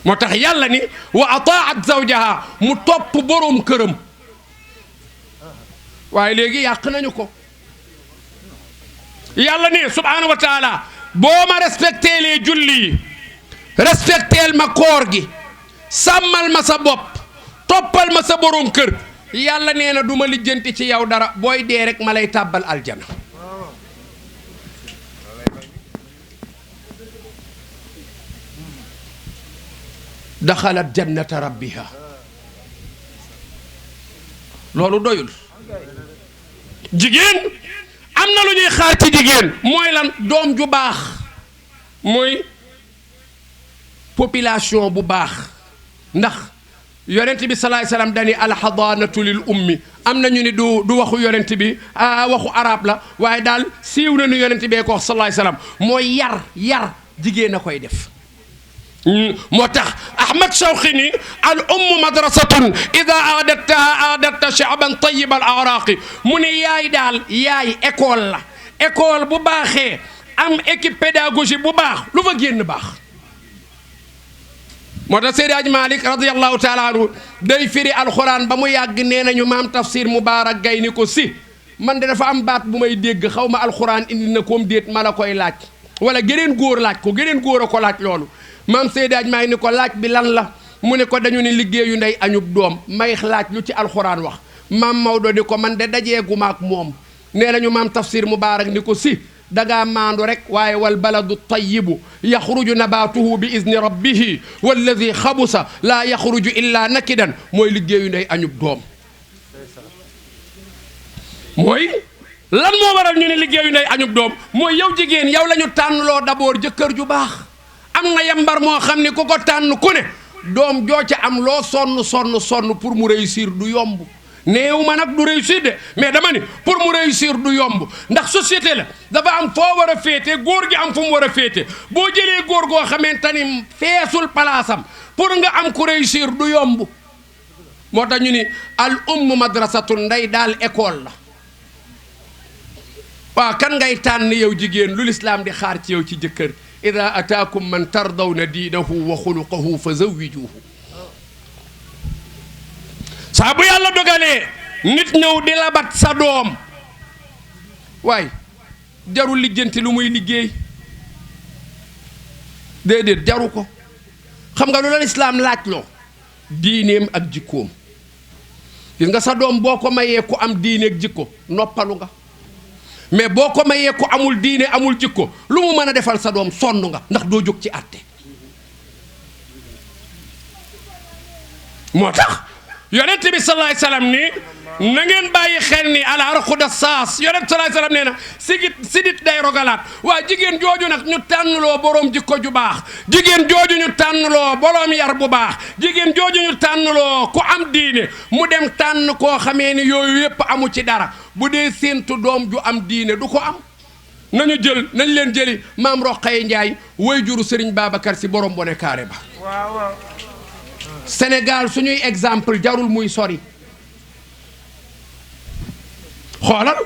moo tax yàlla ni wa ataat zawjaha mu topp boroom këram waaye léegi yàq nañu ko yàlla ne subhaanahu wa taala boo ma respecté les julli yi respecteel ma koor gi sàmmal ma sa bopp toppal ma sa boroom kër yàlla nee na du ma lijjanti ci yow dara booy dee rek ma lay tàbbal aljana daxalat jannata rabbiha loolu doyul jigéen am na lu ñuy xaar ci jigéen mooy lan doom ju baax mooy population bu baax ndax yonent bi salaay salaam dani alxadaanatu lil ummi am na ñu ni du waxu yonent bi waxu arab la waaye daal siiw na nu yonent bee ko wax salaay salaam mooy yar jigéen a koy def moo tax Ahmad Shawqi ni al ummu madrasatun ida aadatta shaaban tayiba al araqi mu ne yaay école la école bu baaxee am équipe pédagogique bu baax lu fa génn baax moo tax Seydi Hadji Malick radiyallahu taala anhu day firi alxuraan ba mu yàgg nee nañu maam tafsir Mubaarak Gay ni ko si man de dafa am baat bu may dégg xaw ma alxuraan indi na koom déet ma la koy laaj wala geneen góor laaj ko geneen góor a ko laaj loolu maam Seydi Hadji Malick ni ko laaj bi lan la mu ne ko dañu ni liggéeyu ndey añub doom may laaj lu ci alxuraan wax maam Maodo ni ko man de dajeeguma ak moom nee nañu maam tafsir Mubaarak ni ko si dagaa maandu rek waaye wal baladu tayibu yaxruju nabaatuhu bi izni rabbihi walladi xabusa laa yaxruju illa nakidan mooy liggéeyu ndey añub doom mooy lan moo waral ñu ne liggéeyu ndey añub doom mooy yow jigéen yow la ñu tànnloo d'abord jëkkër ju baax am na yambar moo xam ni ku ko tànn ku ne doom joo ca am loo sonn pour mu réussir du yomb néew ma nag du réussir de mais dama ni pour mu réussir du yomb ndax société la dafa am foo war a féete góor gi am fu mu war a féete boo jëlee góor goo xamante ni feesul palaasam pour nga am ku réussir du yomb moo tax ñu ni al umm madrasatun ndey daal école la waaw kan ngay tànn yow jigéen lu lislaam di xaar ci yow ci jëkkër ida ataakum man tardawna diinahu wa xuluqahu fa zawwijuhu saa bu yàlla dogalee nit ñëw di labat sa doom waaye jarul lijjanti lu muy liggéey déedéet jaru ko xam nga lu la lislaam laaj loo diineem ak jikkoom gis nga sa doom boo ko mayee ku am diine ak jikko noppalu nga mais boo ko mayee ku amul diine amul jikko lu mu mën a defal sa doom sonn nga ndax doo jóg ci àtte moo tax yonent bi sallallahu alayhi wasallam ni na ngeen bàyyi xel ni al arqu dassaas yonent sallallahu alayhi wasallam nee na sidit day rogalaat waa jigéen jooju nag ñu tànnloo boroom jikko ju baax jigéen jooju ñu tànnloo boroom yar bu baax jigéen jooju ñu tànnloo ku am diine mu dem tànn koo xamee ni yooyu yépp amu ci dara bu dee séentu doom ju am diine du ko am nañ leen jëli maam Roqaye Njaay way juru Sëriñ Babacar Si borom bone kaare ba Sénégal suñuy exemple jarul muy sori xoolal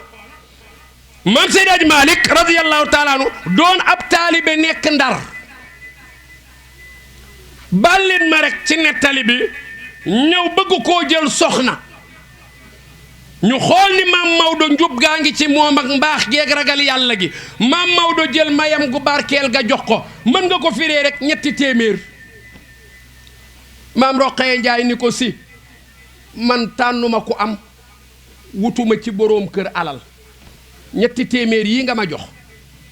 maam Seydi Hadji Malick radiyallahu taala anhu doon ab taalibe nekk Ndar bàllin ma rek ci nettali bi ñëw bëgg koo jël soxna ñu xool ni maam Maodo njub gaa ngi ci moom ak mbaax geeg ragal yàlla gi maam Maodo jël mayam gu barkeel ga jox ko mën nga ko firee rek ñetti téeméer maam Roqaye Njaay ni ko si man tànnuma ku am wutuma ci boroom kër alal ñetti téeméer yi nga ma jox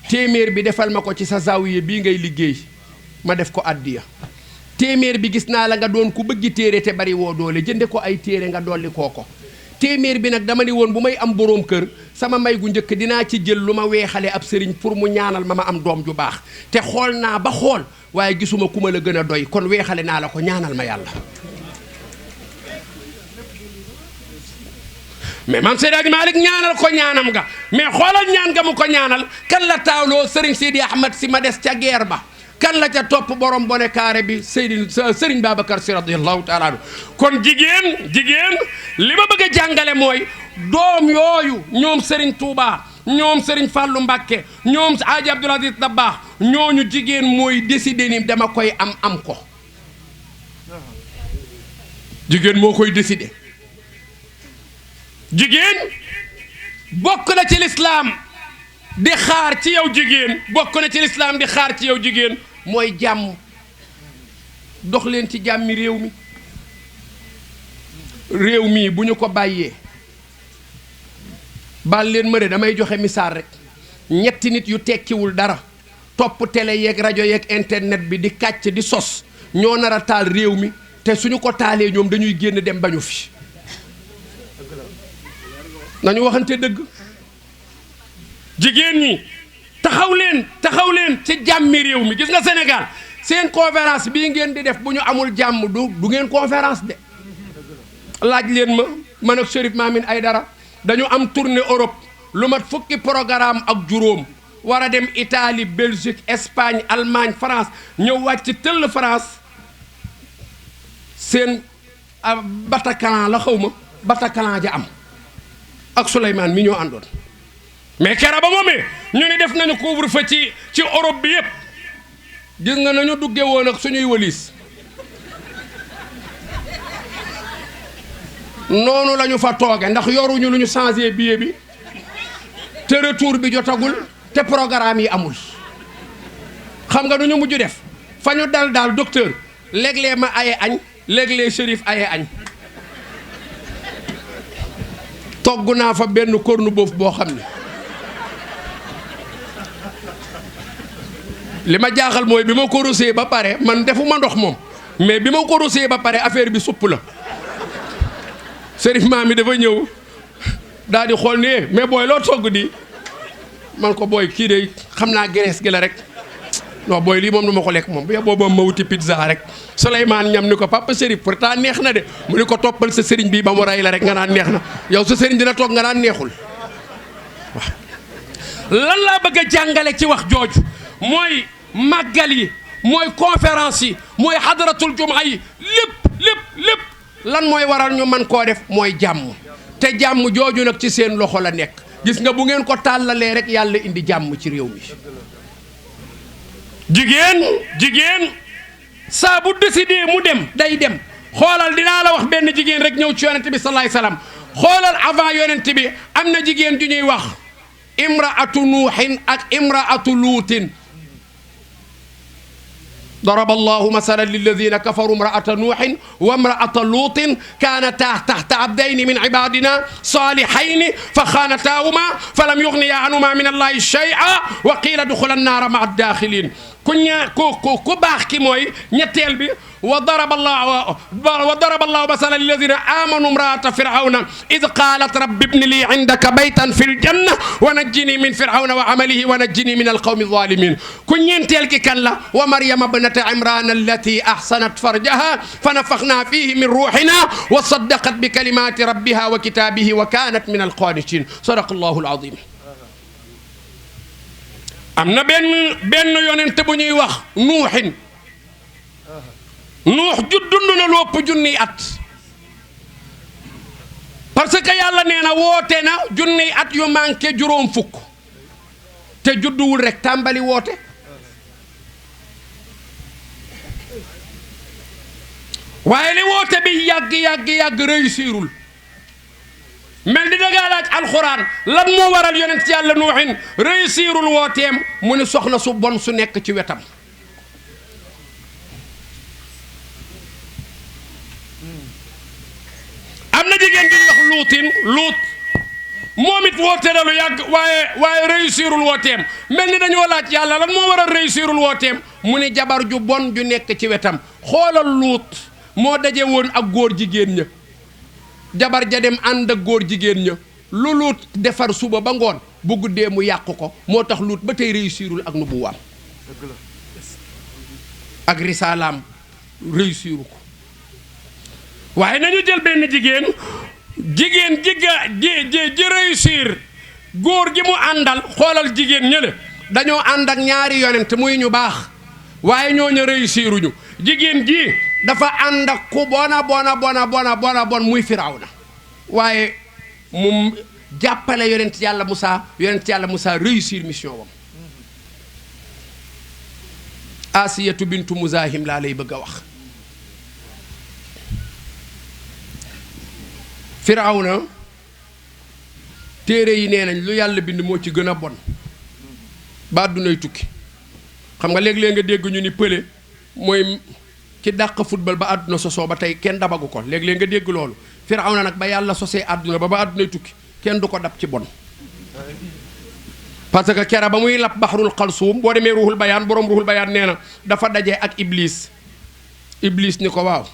téeméer bi defal ma ko ci sa zawiya bii ngay liggéey ma def ko addiya téeméer bi gis naa la nga doon ku bëggi téere te bari woo doole jënde ko ay téere nga dolli kooko téeméer bi nag dama ni woon bu may am boroom kër sama may gu njëkk dinaa ci jël lu ma weexale ab sëriñ pour mu ñaanal ma am doom ju baax te xool naa ba xool waaye gisuma ku ma la gën a doy kon weexale naa la ko ñaanal ma yàlla mais maam Seydi Hadji Malick ñaanal ko ñaanam nga mais xoolal ñaan nga mu ko ñaanal kan la taawloo Serigne Sidi Ahmad si ma des ca guerre ba kan la ca topp borom bone kaare bi Serigne Babacar Si radiyallahu taala anhu kon jigéen li ma bëgg a jàngale mooy doom yooyu ñoom Serigne Touba ñoom Serigne Fallou Mbacké ñoom Hadji Abdoul Aziz Dabakh ñooñu jigéen mooy décider ni dama koy am ko jigéen moo koy décider jigéen bokk na ci lislaam di xaar ci yow jigéen bokk na ci lislaam di xaar ci yow jigéen mooy jàmm dox leen ci jàmmi réew mi bu ñu ko bàyyee baal leen mëre damay joxe misaal rek ñetti nit yu tekkiwul dara topp télé yeeg rajo yeeg internet bi di kàcc di sos ñoo nar a taal réew mi te suñu ko taalee ñoom dañuy génn dem bañu fi nañu waxante dëgg jigéen ñi taxaw leen ci jàmmi réew mi gis nga Sénégal seen conférence bii ngeen di def bu ñu amul jàmm du ngeen conférence de laaj leen ma man ak Chérif Mamine Aïdara dañu am tournée Europe lu mat fukki programme ak juróom war a dem Italie Belgique Espagne Allemagne France ñëw wàcc tëll France seen Bataclan la xaw ma Bataclan ja am ak Souleymane mi ñoo àndoon mais kera ba moomee ñu ni def nañu couvre-feu ci Europe bi yëpp gis nga nañu dugge woon ak suñuy wëliis noonu la ñu fa tooge ndax yoruñu lu ñu changé billet bi te retour bi jotagul te programme yi amul xam nga nu ñu mujj def fa ñu dal docteur léeg-léeg ma aye añ léeg-léeg Chérif aye añ togg naa fa benn corne boof boo xam ne li ma jaaxal mooy bi ma ko rosee ba pare man defuma ndox moom mais bi ma ko rosee ba pare affaire bi supp la Chérif Mamine dafa ñëw daal di xool ni mais booy loo togg di man ko booy kii de xam naa graisse gi la rek non booy lii moom du ma ko lekk moom bu booba ma wuti pizza rek Souleymane ñam ni ko papa Chérif pourtant neex na de mu ni ko toppal sa sëriñ bi ba mu rey la rek nga naan neex na yow sa sëriñ dina toog nga naan neexul waaw lan laa bëgg a jàngale ci wax jooju mooy màggal yi mooy conférence yi mooy xadaratul jumaa yi lépp lan mooy waral ñu man koo def mooy jàmm te jàmm jooju nag ci seen loxo la nekk gis nga bu ngeen ko tàllalee rek yàlla indi jàmm ci réew mi jigéen saa bu décidé mu dem day dem xoolal dinaa la wax benn jigéen rek ñëw ci yonent bi salaay salaam xoolal avant yonent bi am na jigéen ju ñuy wax imraatu nuuxin ak imraatu luutin ضرب الله مثلا للذين كفروا امرأة نوح وامرأة لوط كانتا تحت عبدين من عبادنا صالحين فخانتاهما فلم يغنيا عنهما من الله شيئا وقيل ادخلا النار مع الداخلين ku baax ki mooy ñetteel bi وضرب الله مثلا للذين آمنوا امرأة فرعون إذ قالت رب ابن لي عندك بيتا في الجنة ونجني من فرعون وعمله ونجني من القوم الظالمين كن ينتهي كان لا ومريم ابنة عمران التي أحصنت فرجها فنفخنا فيه من روحنا وصدقت بكلمات ربها وكتابه وكانت من القانتين صدق الله العظيم أمنا بن يونت بو ñuy wax nuuxin nuux juddund na lu ëpp junniy at parce que yàlla nee na woote na junniy at yu manqué juróom fukk te judduwul rek tàmbali woote waaye li woote bi yàgg réussirul mel ni dangaa laaj alxuraan lan moo waral yonent yàlla nuuxin réussirul wooteem mu ni soxna su bon su nekk ci wetam am na jigéen gi wax luut moom it woote na lu yàgg waaye réussirul wooteem mel ni dañoo laaj yàlla lan moo waral réussirul wooteem mu ni jabar ju bon ju nekk ci wetam xoolal luut moo daje woon ak góor jigéen ña jabar ja dem ànd ak góor jigéen ña lu luut defar suba ba ngoon bu guddee mu yàq ko moo tax luut ba tey réussirul ak nubuwaam ak risalaam réussiru ko waaye nañu jël benn jigéen ji réussir góor gi mu àndal xoolal jigéen ñële dañoo ànd ak ñaari yonent muy ñu baax waaye ñooñu réussiruñu jigéen ji dafa ànd ak ku bona muy Firawna waaye mu jàppale yonent yàlla Moussa réussir mission wam Asiyatu bintu Muzahim laa lay bëgg a wax Firawna téere yi nee nañ lu yàlla bind moo ci gën a bon ba àddunay tukki xam nga léeg-léeg nga dégg ñu ni pële mooy ci dàq football ba àdduna sosoo ba tey kenn dabagu ko léeg-léeg nga dégg loolu Firawna nag ba yàlla sosee àdduna ba àddunay tukki kenn du ko dab ci bon parce que kera ba muy lab baxrul xalsuum boo demee ruuxul bayaan boroom ruuxul bayaan nee na dafa daje ak Iblis Iblis ni ko waaw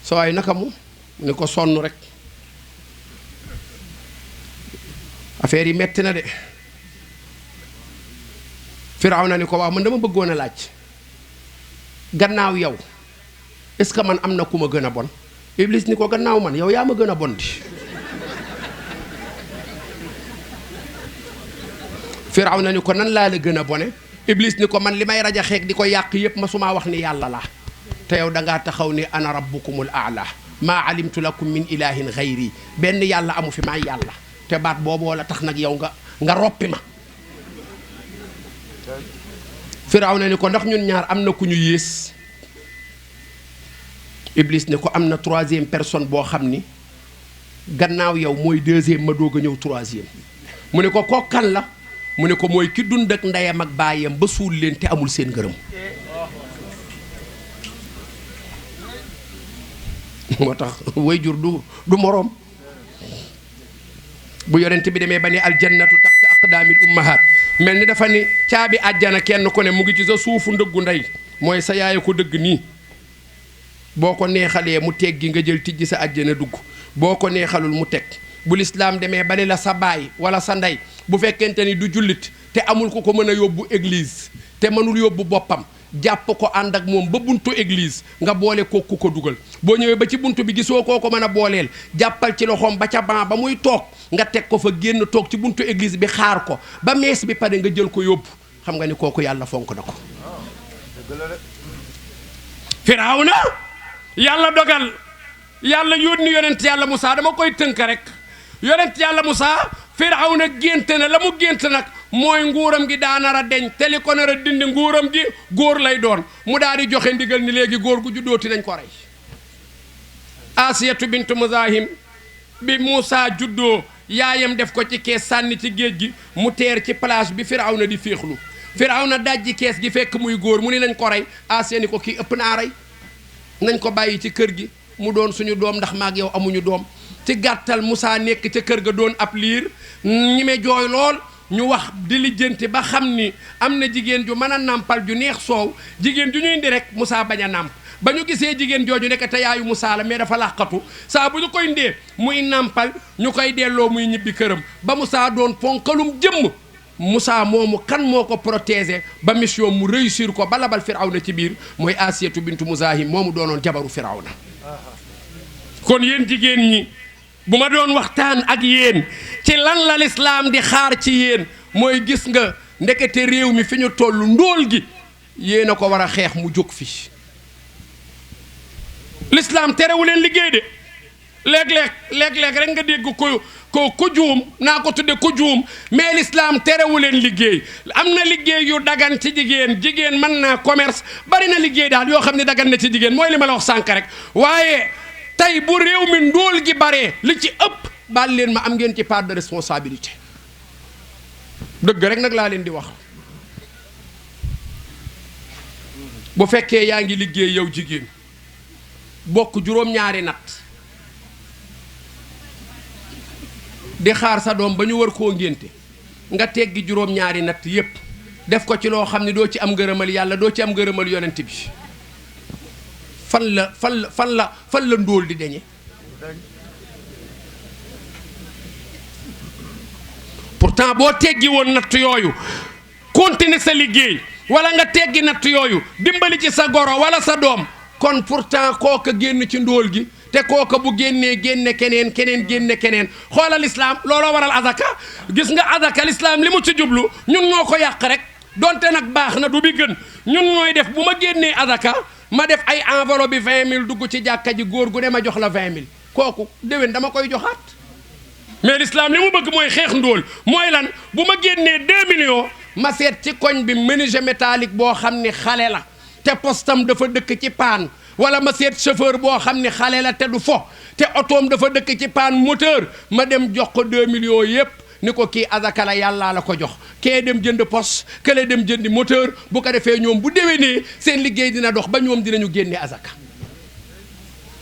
sa waay naka mu ni ko sonn rek affaire yi metti na de Firawna ni ko waaw man dama bëggoon a laaj gannaaw yow est-ce que man am na ku ma gën a bon Iblis ni ko gannaaw man yow yaa ma gën a bon di Firawna ni ko nan laa la gën a bone Iblis ni ko man li may raja xeeg di ko yàq yépp ma sumaa wax ni yàlla la te yow dangaa taxaw ni ana rabbukumul aala maa alimtu lakum min ilahin xayri benn yàlla amu fi maay yàlla te baat booboo la tax nag yow nga roppi ma Firawna ni ko ndax ñun ñaar am na ku ñu yées Iblis ni ko am na troisième personne boo xam ni gannaaw yow mooy deuxième ma doog a ñëw troisième mu ne ko kan la mu ne ko mooy ki dund ak ndeyam ak baayam ba suul leen te amul seen ngërëm moo tax wayjur du moroom bu yonent bi demee ba ni aljannatu taxta aqdaamil ummahaat mel ni dafa ni caabi àjjana kenn ku ne mu ngi ci sa suufu ndëggu ndey mooy sa yaay ko dëgg nii boo ko neexalee mu teggi nga jël tijji sa àjjana dugg boo ko neexalul mu teg bu lislaam demee ba ni la sa baay wala sa ndey bu fekkente ni du jullit te amul ko ko mën a yóbbu église te mënul yóbbu boppam jàpp ko ànd ak moom ba buntu église nga boole ko ku ko dugal boo ñëwee ba ci buntu bi gisoo koo ko mën a booleel jàppal ci loxoom ba ca ban ba muy toog nga teg ko fa génn toog ci buntu église bi xaar ko ba mees bi pare nga jël ko yóbbu xam nga ni kooku yàlla fonk na ko Firawna yàlla dogal yàlla yónni yonent yàlla Musaa dama koy tënk rek yonent yàlla Musaa Firawna gént na la mu gént nag mooy nguuram gi daa nar a deñ te li ko nar a dindi nguuram gi góor lay doon mu daal di joxe ndigal ni léegi góor gu juddooti nañ ko rey Asiyatu bintu Muzahim bi Musaa juddoo yaayam def ko ci kees sànni ci géej gi mu teer ci plage bi Firawna di féexlu Firawna dajji kees gi fekk muy góor mu ni nañ ko rey Asiya ni ko kii ëpp naa rey nañ ko bàyyi ci kër gi mu doon suñu doom ndax maag yow amuñu doom ci gàttal Musaa nekk ca kër ga doon ab liir ñi me jooy lool ñu wax di lijjanti ba xam ni am na jigéen ju mën a nàmpal ju neex soow jigéen ju ñuy indi rek Musaa bañ a nàmp ba ñu gisee jigéen jooju nekk te yaayu Musaa la mais dafa làqatu saa bu ñu koy ndee muy nàmpal ñu koy delloo muy ñibbi këram ba Musaa doon ponkalum jëmm Musaa moomu kan moo ko protégé ba mission mu réussir ko ba labal Firawna ci biir mooy Asiyatu bintu Muzahim moomu doonoon jabaru Firawna kon yéen jigéen ñi bu ma doon waxtaan ak yéen ci lan la lislaam di xaar ci yéen mooy gis nga ndekete réew mi fi ñu toll ndóol gi yéen a ko war a xeex mu jóg fi lislaam terewu leen liggéey de léeg-léeg rek nga dégg ko juum naa ko tudde ko juum mais lislaam terewu leen liggéey am na liggéey yu dagan ci jigéen mën naa commerce bari na liggéey daal yoo xam ne dagan na ci jigéen mooy li ma la wax sànk rek waaye tey bu réew mi ndóol gi baree li ci ëpp baal leen ma am ngeen ci part de responsabilité dëgg rek nag laa leen di wax bu fekkee yaa ngi liggéey yow jigéen bokk juróom-ñaari nat di xaar sa doom ba ñu war koo ngénte nga teggi juróom-ñaari nat yépp def ko ci loo xam ne doo ci am ngërëmal yàlla doo ci am ngërëmal yonent bi fan la ndóol di deñe pourtant boo teggi woon natt yooyu continuer sa liggéey wala nga teggi natt yooyu dimbali ci sa goro wala sa doom kon pourtant kooka génn ci ndóol gi te kooka bu génnee génne keneen génne keneen xoolal islaam looloo waral azaka gis nga azaka lislaam li mu ci jublu ñun ñoo ko yàq rek donte nag baax na du bi gën ñun ñooy def bu ma génnee azaka ma def ay enveloppe bi 20 000 dugg ci jàkka ji góor gu ne ma jox la 20 000 kooku déwén dama koy joxaat mais l'islam li mu bëgg mooy xeex ndóol mooy lan bu ma génnee 2 millions ma seet ci koñ bi menuisier métallique boo xam ni xale la te postam dafa dëkk ci paan wala ma seet chauffeur boo xam ni xale la te du fo te otoom dafa dëkk ci paan moteur ma dem jox ko 2 millions yépp ni ko kii azaka la yàllaa la ko jox kee dem jënd poste kële dem jëndi moteur bu ko defee ñoom bu déwénee seen liggéey dina dox ba ñoom dinañu génne azaka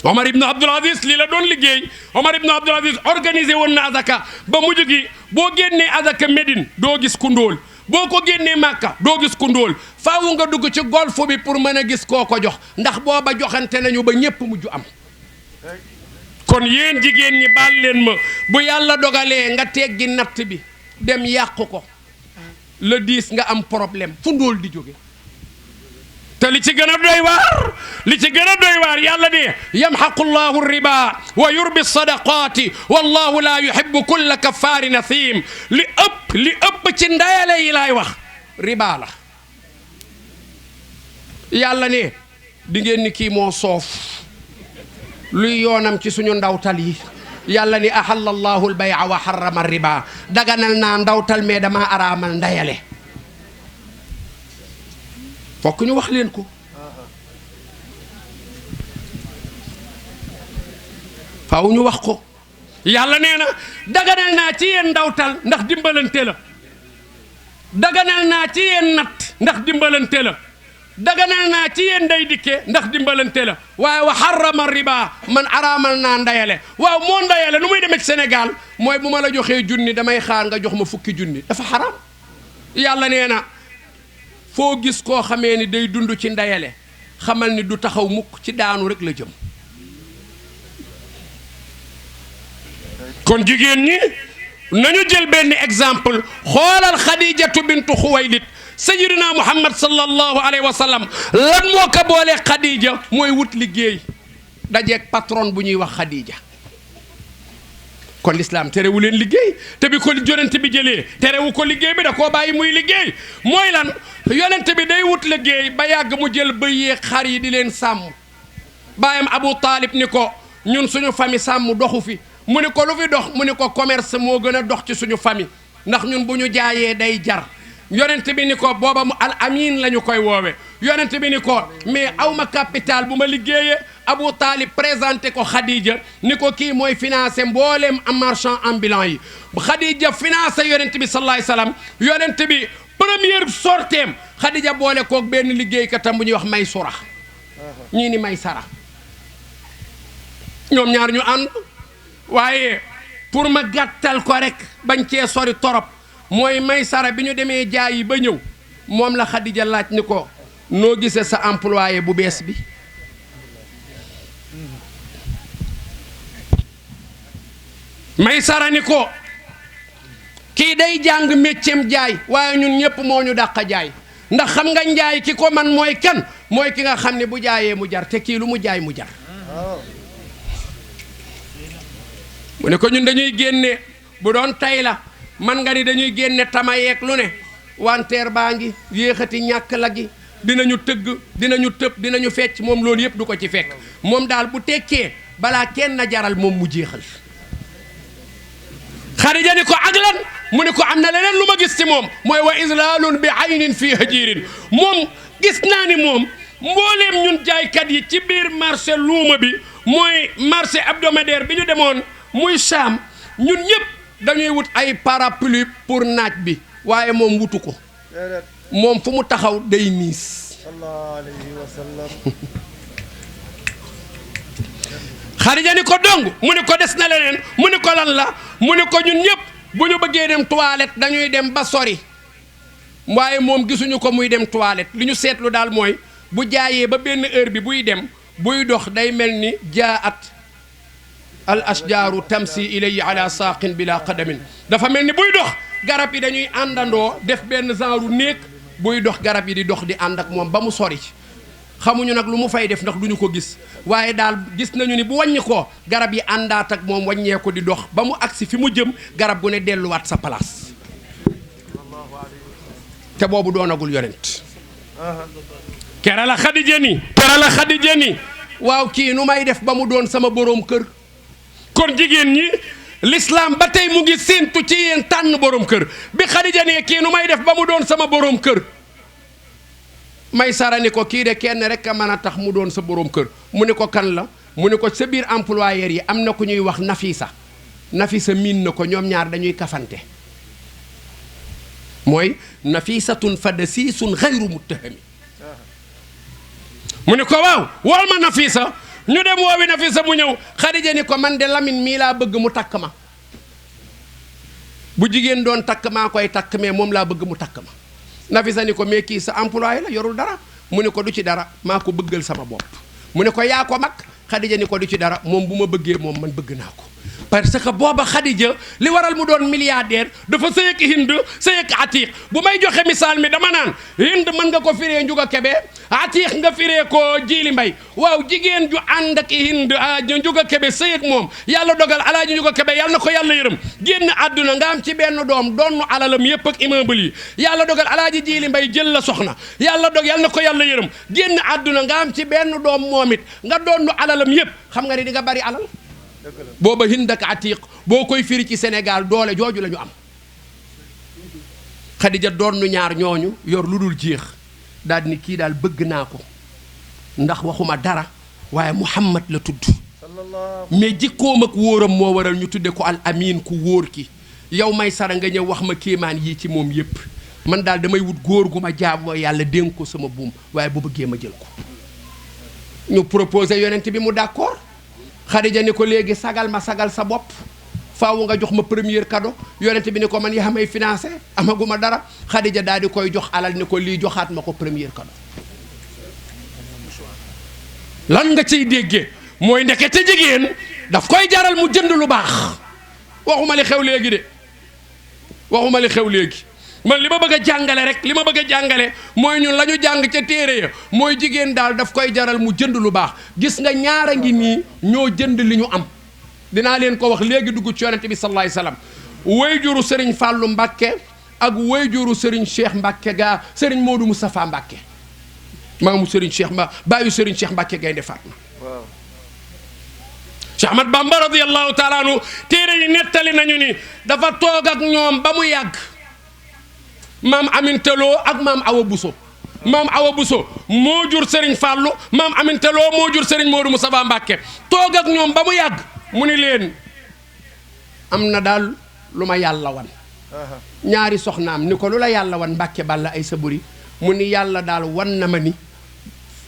Omar ibn Abdul Aziz lii la doon liggéey Omar ibn Abdul Aziz organisé woon na azaka ba mujj gi boo génnee azaka Médine doo gis ku ndóol boo ko génnee màkka doo gis ku ndóol faaw nga dugg ci golf bi pour mën a gis koo ko jox ndax booba joxante nañu ba ñépp mujj am kon yéen jigéen ñi baal leen ma bu yàlla dogalee nga teggi natt bi dem yàq ko le 10 nga am problème fu ndóol di jóge te li ci gën a doy waar yàlla ne yamxaqu llahu riba wa yurbi sadaqaati wallahu laa yuhibbu kulla kaffaarin athim li ëpp ci ndayale yi laay wax riba la yàlla ne di ngeen ni kii moo soof luy yoonam ci suñu ndawtal yi yàlla ni ahalla allahu albay'a wa harrama riba daganal naa ndawtal mais dama araamal ndayale fokk ñu wax leen ko faaw ñu wax ko yàlla nee na daganal naa ci yéen ndawtal ndax dimbalante la daganal naa ci yéen natt ndax dimbalante la daganal naa ci yéen day dikke ndax dimbalante la waaye wa harrama riba man araamal naa ndayale waaw moo ndayale nu muy demee ci Sénégal mooy bu ma la joxee junni damay xaar nga jox ma fukki junni dafa xaraam yàlla nee na foo gis koo xamee ni day dund ci ndayale xamal ni du taxaw mukk ci daanu rek la jëm kon jigéen ñi nañu jël benn exemple xoolal Xadijatu bintu Xuwaylid sayyidina Muhammad sallallahu alayhi wa sallam lan moo ko boolee Xadija mooy wut liggéey dajeeg patron bu ñuy wax Xadija kon l'islam terewu leen liggéey te bi ko yonent bi jëlee terewu ko liggéey bi da koo bàyyi muy liggéey mooy lan yonent bi day wut liggéey ba yàgg mu jël bëy yeeg xar yi di leen sàmm baayam Abu Taalib ni ko ñun suñu famille sàmm doxu fi mu ni ko lu fi dox mu ni ko commerce moo gën a dox ci suñu famille ndax ñun bu ñu jaayee day jar yonent bi ni ko booba mu al amin la ñu koy woowe yonent bi ni ko mais awma capital bu ma liggéeyee Abu Taalib présenté ko Khadija ni ko kii mooy financé mbooleem am marchand ambulant yi Khadija financé yonent bi sallallahu alayhi wasallam yonent bi première sorteem Khadija boole koog benn liggéeykatam bu ñuy wax Maysura ñii ni Maysara ñoom ñaar ñu ànd waaye pour ma gàttal ko rek bañ cee sori torop mooy Maysara bi ñu demee jaay yi ba ñëw moom la Khadija laaj ni ko noo gisee sa employé bu bees bi Maysara ni ko kii day jàng mécceem jaay waaye ñun ñëpp moo ñu dàq jaay ndax xam nga njaay ki ko man mooy kan mooy ki nga xam ne bu jaayee mu jar te kii lu mu jaay mu jar mu ne ko ñun dañuy génne bu doon tay la man nga ni dañuy génne tama yeeg lu ne wanteer baa ngi yéexati ñàkk la gi dinañu tëgg dinañu tëb dinañu fecc moom loolu yëpp du ko ci fekk moom daal bu tekkee balaa kenn na jaral moom mu jeexal Xadija ni ko ak lan mu ne ko am na leneen lu ma gis ci moom mooy wa islaalun bi aynin fii hajirin moom gis naa ni moom mbooleem ñun jaaykat yi ci biir marché luuma bi mooy marché hebdomadaire bi ñu demoon muy Saam ñun ñëpp dañuy wut ay parapluie pour naaj bi waaye moom wutu ko moom fu mu taxaw day niis sallallahu alayhi wa sallam Xadija ni ko dong mu ne ko des na leneen mu ne ko lan la mu ne ko ñun ñëpp bu ñu bëggee dem toilette dañuy dem ba sori waaye moom gisuñu ko muy dem toilette li ñu seetlu daal mooy bu jaayee ba benn heure bi buy dem buy dox day mel ni jaat al ashjaaru tamsi ilayhi ala saaqin bila qadamin dafa mel ni buy dox garab yi dañuy àndandoo def benn genre néeg buy dox garab yi di dox di ànd ak moom ba mu sori xamuñu nag lu mu fay def ndax duñu ko gis waaye daal gis nañu ni bu wàññi ko garab yi àndaat ak moom wàññee ko di dox ba mu agsi fi mu jëm garab gu ne delluwaat sa place te boobu doonagul yonent kera la Xadija ni waaw kii nu may def ba mu doon sama boroom kër kon jigéen ñi l'islam ba tey mu ngi séentu ci yéen tànn boroom kër bi Xadija ne kii nu may def ba mu doon sama boroom kër Maysara ni ko kii de kenn rek a mën a tax mu doon sa boroom kër mu ne ko kan la mu ne ko sa biir employeur yi am na ku ñuy wax Nafisa miin na ko ñoom ñaar dañuy kafante mooy nafisatun fadasiisun xayru muttahami mu ne ko waaw wool ma Nafisa ñu dem woowi Nafisa mu ñëw Xadija ni ko man de Lamine mii laa bëgg mu takk ma bu jigéen doon takk maa koy takk mais moom laa bëgg mu takk ma Nafisa ni ko mais kii sa employé la yorul dara mu ne ko du ci dara maa ko bëggal sama bopp mu ne ko yaa ko mag Khadija ni ko du ci dara moom bu ma bëggee moom man bëgg naa ko parce que booba Khadija li waral mu doon milliardaire dafa sëy ak Hind sëy ak Atiq bu may joxe misaal mi dama naan Hind mën nga ko firee Njuga Kebe Atiq nga firee ko Jili Mbay waaw jigéen ju ànd ak Hind Njuga Kebe sëy ak moom yàlla dogal alaaji Njuga Kebe yàlla na ko yàlla yërëm génn àdduna nga am ci benn doom doonnu alalam yépp ak immeuble yi yàlla dogal alaaji Jili Mbay jël la soxna yàlla yàlla na ko yàlla yërëm génn àdduna nga am ci benn doom moom it nga doonnu alalam yépp xam nga ni di nga bari alal booba Hind ak Atiq boo koy firi ci Sénégal doole jooju la ñu am Khadija doon nu ñaar ñooñu yor lu dul jeex daal ni kii daal bëgg naa ko ndax waxuma dara waaye Muhammad la tudd mais jikkoom ak wóoram moo waral ñu tudde ko al amin ku wóor ki yow may sara nga ñëw wax ma kéemaan yii ci moom yépp man daal damay wut góor gu ma jaamoo yàlla dénk ko sama buum waaye bu bëggee ma jël ko ñu proposé yonent bi mu d'accord Khadija ni ko léegi sagal ma sagal sa bopp faaw nga jox ma premier cadeau yonent bi ni ko man yaa may financé amaguma dara Khadija daal di koy jox alal ni ko lii joxaat ma ko premier cadeau lan nga ciy déggee mooy ndekete jigéen daf koy jaral mu jënd lu baax waxuma li xew léegi de waxuma li xew léegi man li ma bëgg a jàngale rek li ma bëgg a jàngale mooy ñun la ñu jàng ca téere ya mooy jigéen daal daf koy jaral mu jënd lu baax gis nga ñaara ngi nii ñoo jënd li ñu am dinaa leen ko wax léegi dugg ci yonent bi sallallahu alayhi wasallam wayjuru Serigne Fallou Mbakke ak wayjuru Serigne Cheikh Mbakke gaa Serigne Modou Moustapha Mbakke maamu Serigne Cheikh baayu Serigne Cheikh Mbakke Gaynde Fatma Cheikh Ahmad Bamba radiyallahu taala anhu téere yi nettali nañu ni dafa toog ak ñoom ba mu yàgg maam Amintaloo ak maam Awa Bousso maam Awa Bousso moo jur Serigne Fallou maam Amintaloo moo jur Serigne Modou Moustapha Mbacké toog ak ñoom ba mu yàgg mu ni leen am na daal lu ma yàlla wan ñaari soxnaam ni ko lu la yàlla wan Mbacké Balla ay sa buri mu ni yàlla daal wan na ma ni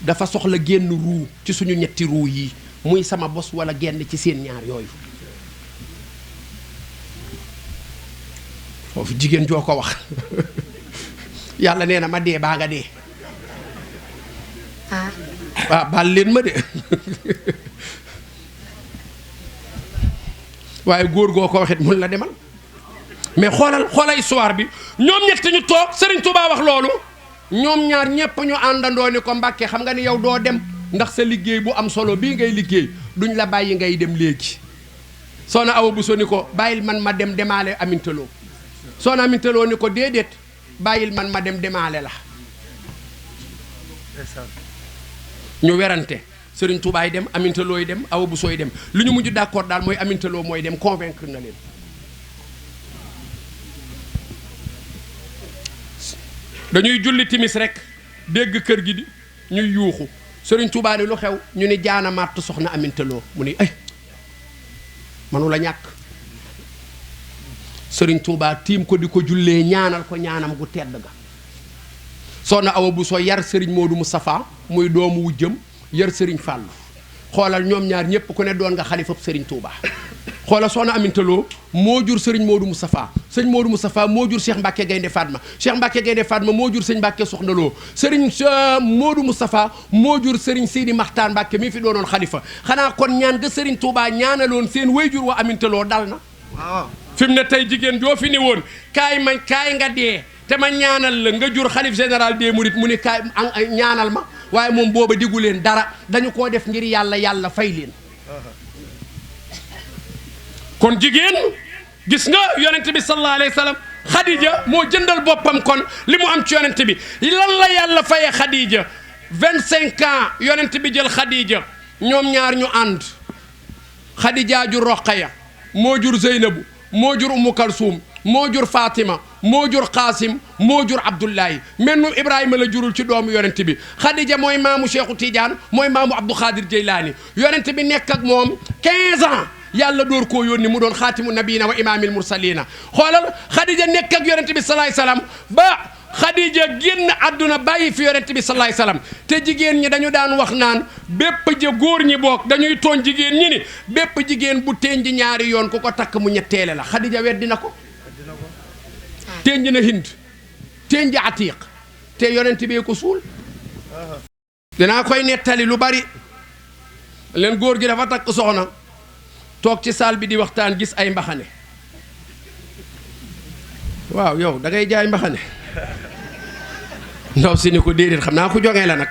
dafa soxla génn ruu ci suñu ñetti ruu yi muy sama bos wala genn ci seen ñaar yooyu foofu jigéen joo ko wax yàlla nee na ma dee baa nga dee waaw baal leen ma de waaye góor goo ko waxit mun la demal mais xoolal histoire bi ñoom ñett ñu toog Serigne Touba wax loolu ñoom ñaar ñépp ñu àndandoo ni ko Mbàkke xam nga ni yow doo dem ndax sa liggéey bu am solo bii ngay liggéey duñ la bàyyi ngay dem léegi soxna Awa Bousso ni ko bàyyil man ma dem demaale Amintaloo soxna Amintaloo ni ko déedéet bàyyil man ma dem demaale la ñu werante Serigne Touba yi dem Amintaloo yi dem Awa Bousso yi dem li ñu mujj d'accord daal mooy Amintaloo mooy dem convaincre na leen dañuy julli timis rek dégg kër gi di ñuy yuuxu Serigne Touba ni lu xew ñu ni jaana màtt soxna Amintaloo mu ni ay manu la ñàkk Serigne Touba tiim ko di ko jullee ñaanal ko ñaanam gu tedd ga soxna Awa Bousso yar Serigne Modou Moustapha muy doomu wujjëm yar Serigne Fallou xoolal ñoom ñaar ñépp ku ne doon nga xalifab Serigne Touba xoolal soxna Amintaloo moo jur Serigne Modou Moustapha sëñ Modou Moustapha moo jur Cheikh Mbacké Gaynde Fatma Cheikh Mbacké Gaynde Fatma moo jur sëñ Mbacké Soxna Lo Serigne Modou Moustapha moo jur Serigne Sidi Makhtar Mbacké mi fi doonoon xalifa xanaa kon ñaan nga Serigne Touba ñaanaloon seen wayjur wa Amintaloo dal na fi mu ne tey jigéen joo fi ni woon kaay nga dee te ma ñaanal la nga jur xalif général des mourides mu ni kaay ñaanal ma waaye moom booba diggu leen dara dañu koo def ngir yàlla fay leen kon jigéen gis nga yonent bi sallallahu alayhi wa sallam Khadija moo jëndal boppam kon li mu am ci yonent bi lan la yàlla fayee Khadija 25 ans yonent bi jël Khadija ñoom ñaar ñu ànd Khadija jur Roqaya moo jur Zeynabu moo jur Umu Kalsuum moo jur Fatima moo jur Qaasim moo jur Abdullahi mennu Ibrahima la jurul ci doomu yonent bi Khadija mooy maamu Cheikhu Tidiane mooy maamu Abdou Khadir Jeylaani yonent bi nekk ak moom 15 ans yàlla door koo yónni mu doon xaatimu nabiyina wa imaamil mursalina xoolal Khadija nekk ak yonent bi salaay salaam ba Khadija génn àdduna bàyyi fi yonent bi salaay salaam te jigéen ñi dañu daan wax naan bépp góor ñi boog dañuy tooñ jigéen ñi ni bépp jigéen bu tenji ñaari yoon ku ko takk mu ñetteele la Khadija weddi na ko tenji na Hind tenji Atiq te yonent bee ko suul dinaa koy nettali lu bari leen góor gi dafa takk soxna toog ci saal bi di waxtaan gis ay mbaxane waaw yow da ngay jaay mbaxane ndaw si ni ko déedéet xam naa ko joŋee la nag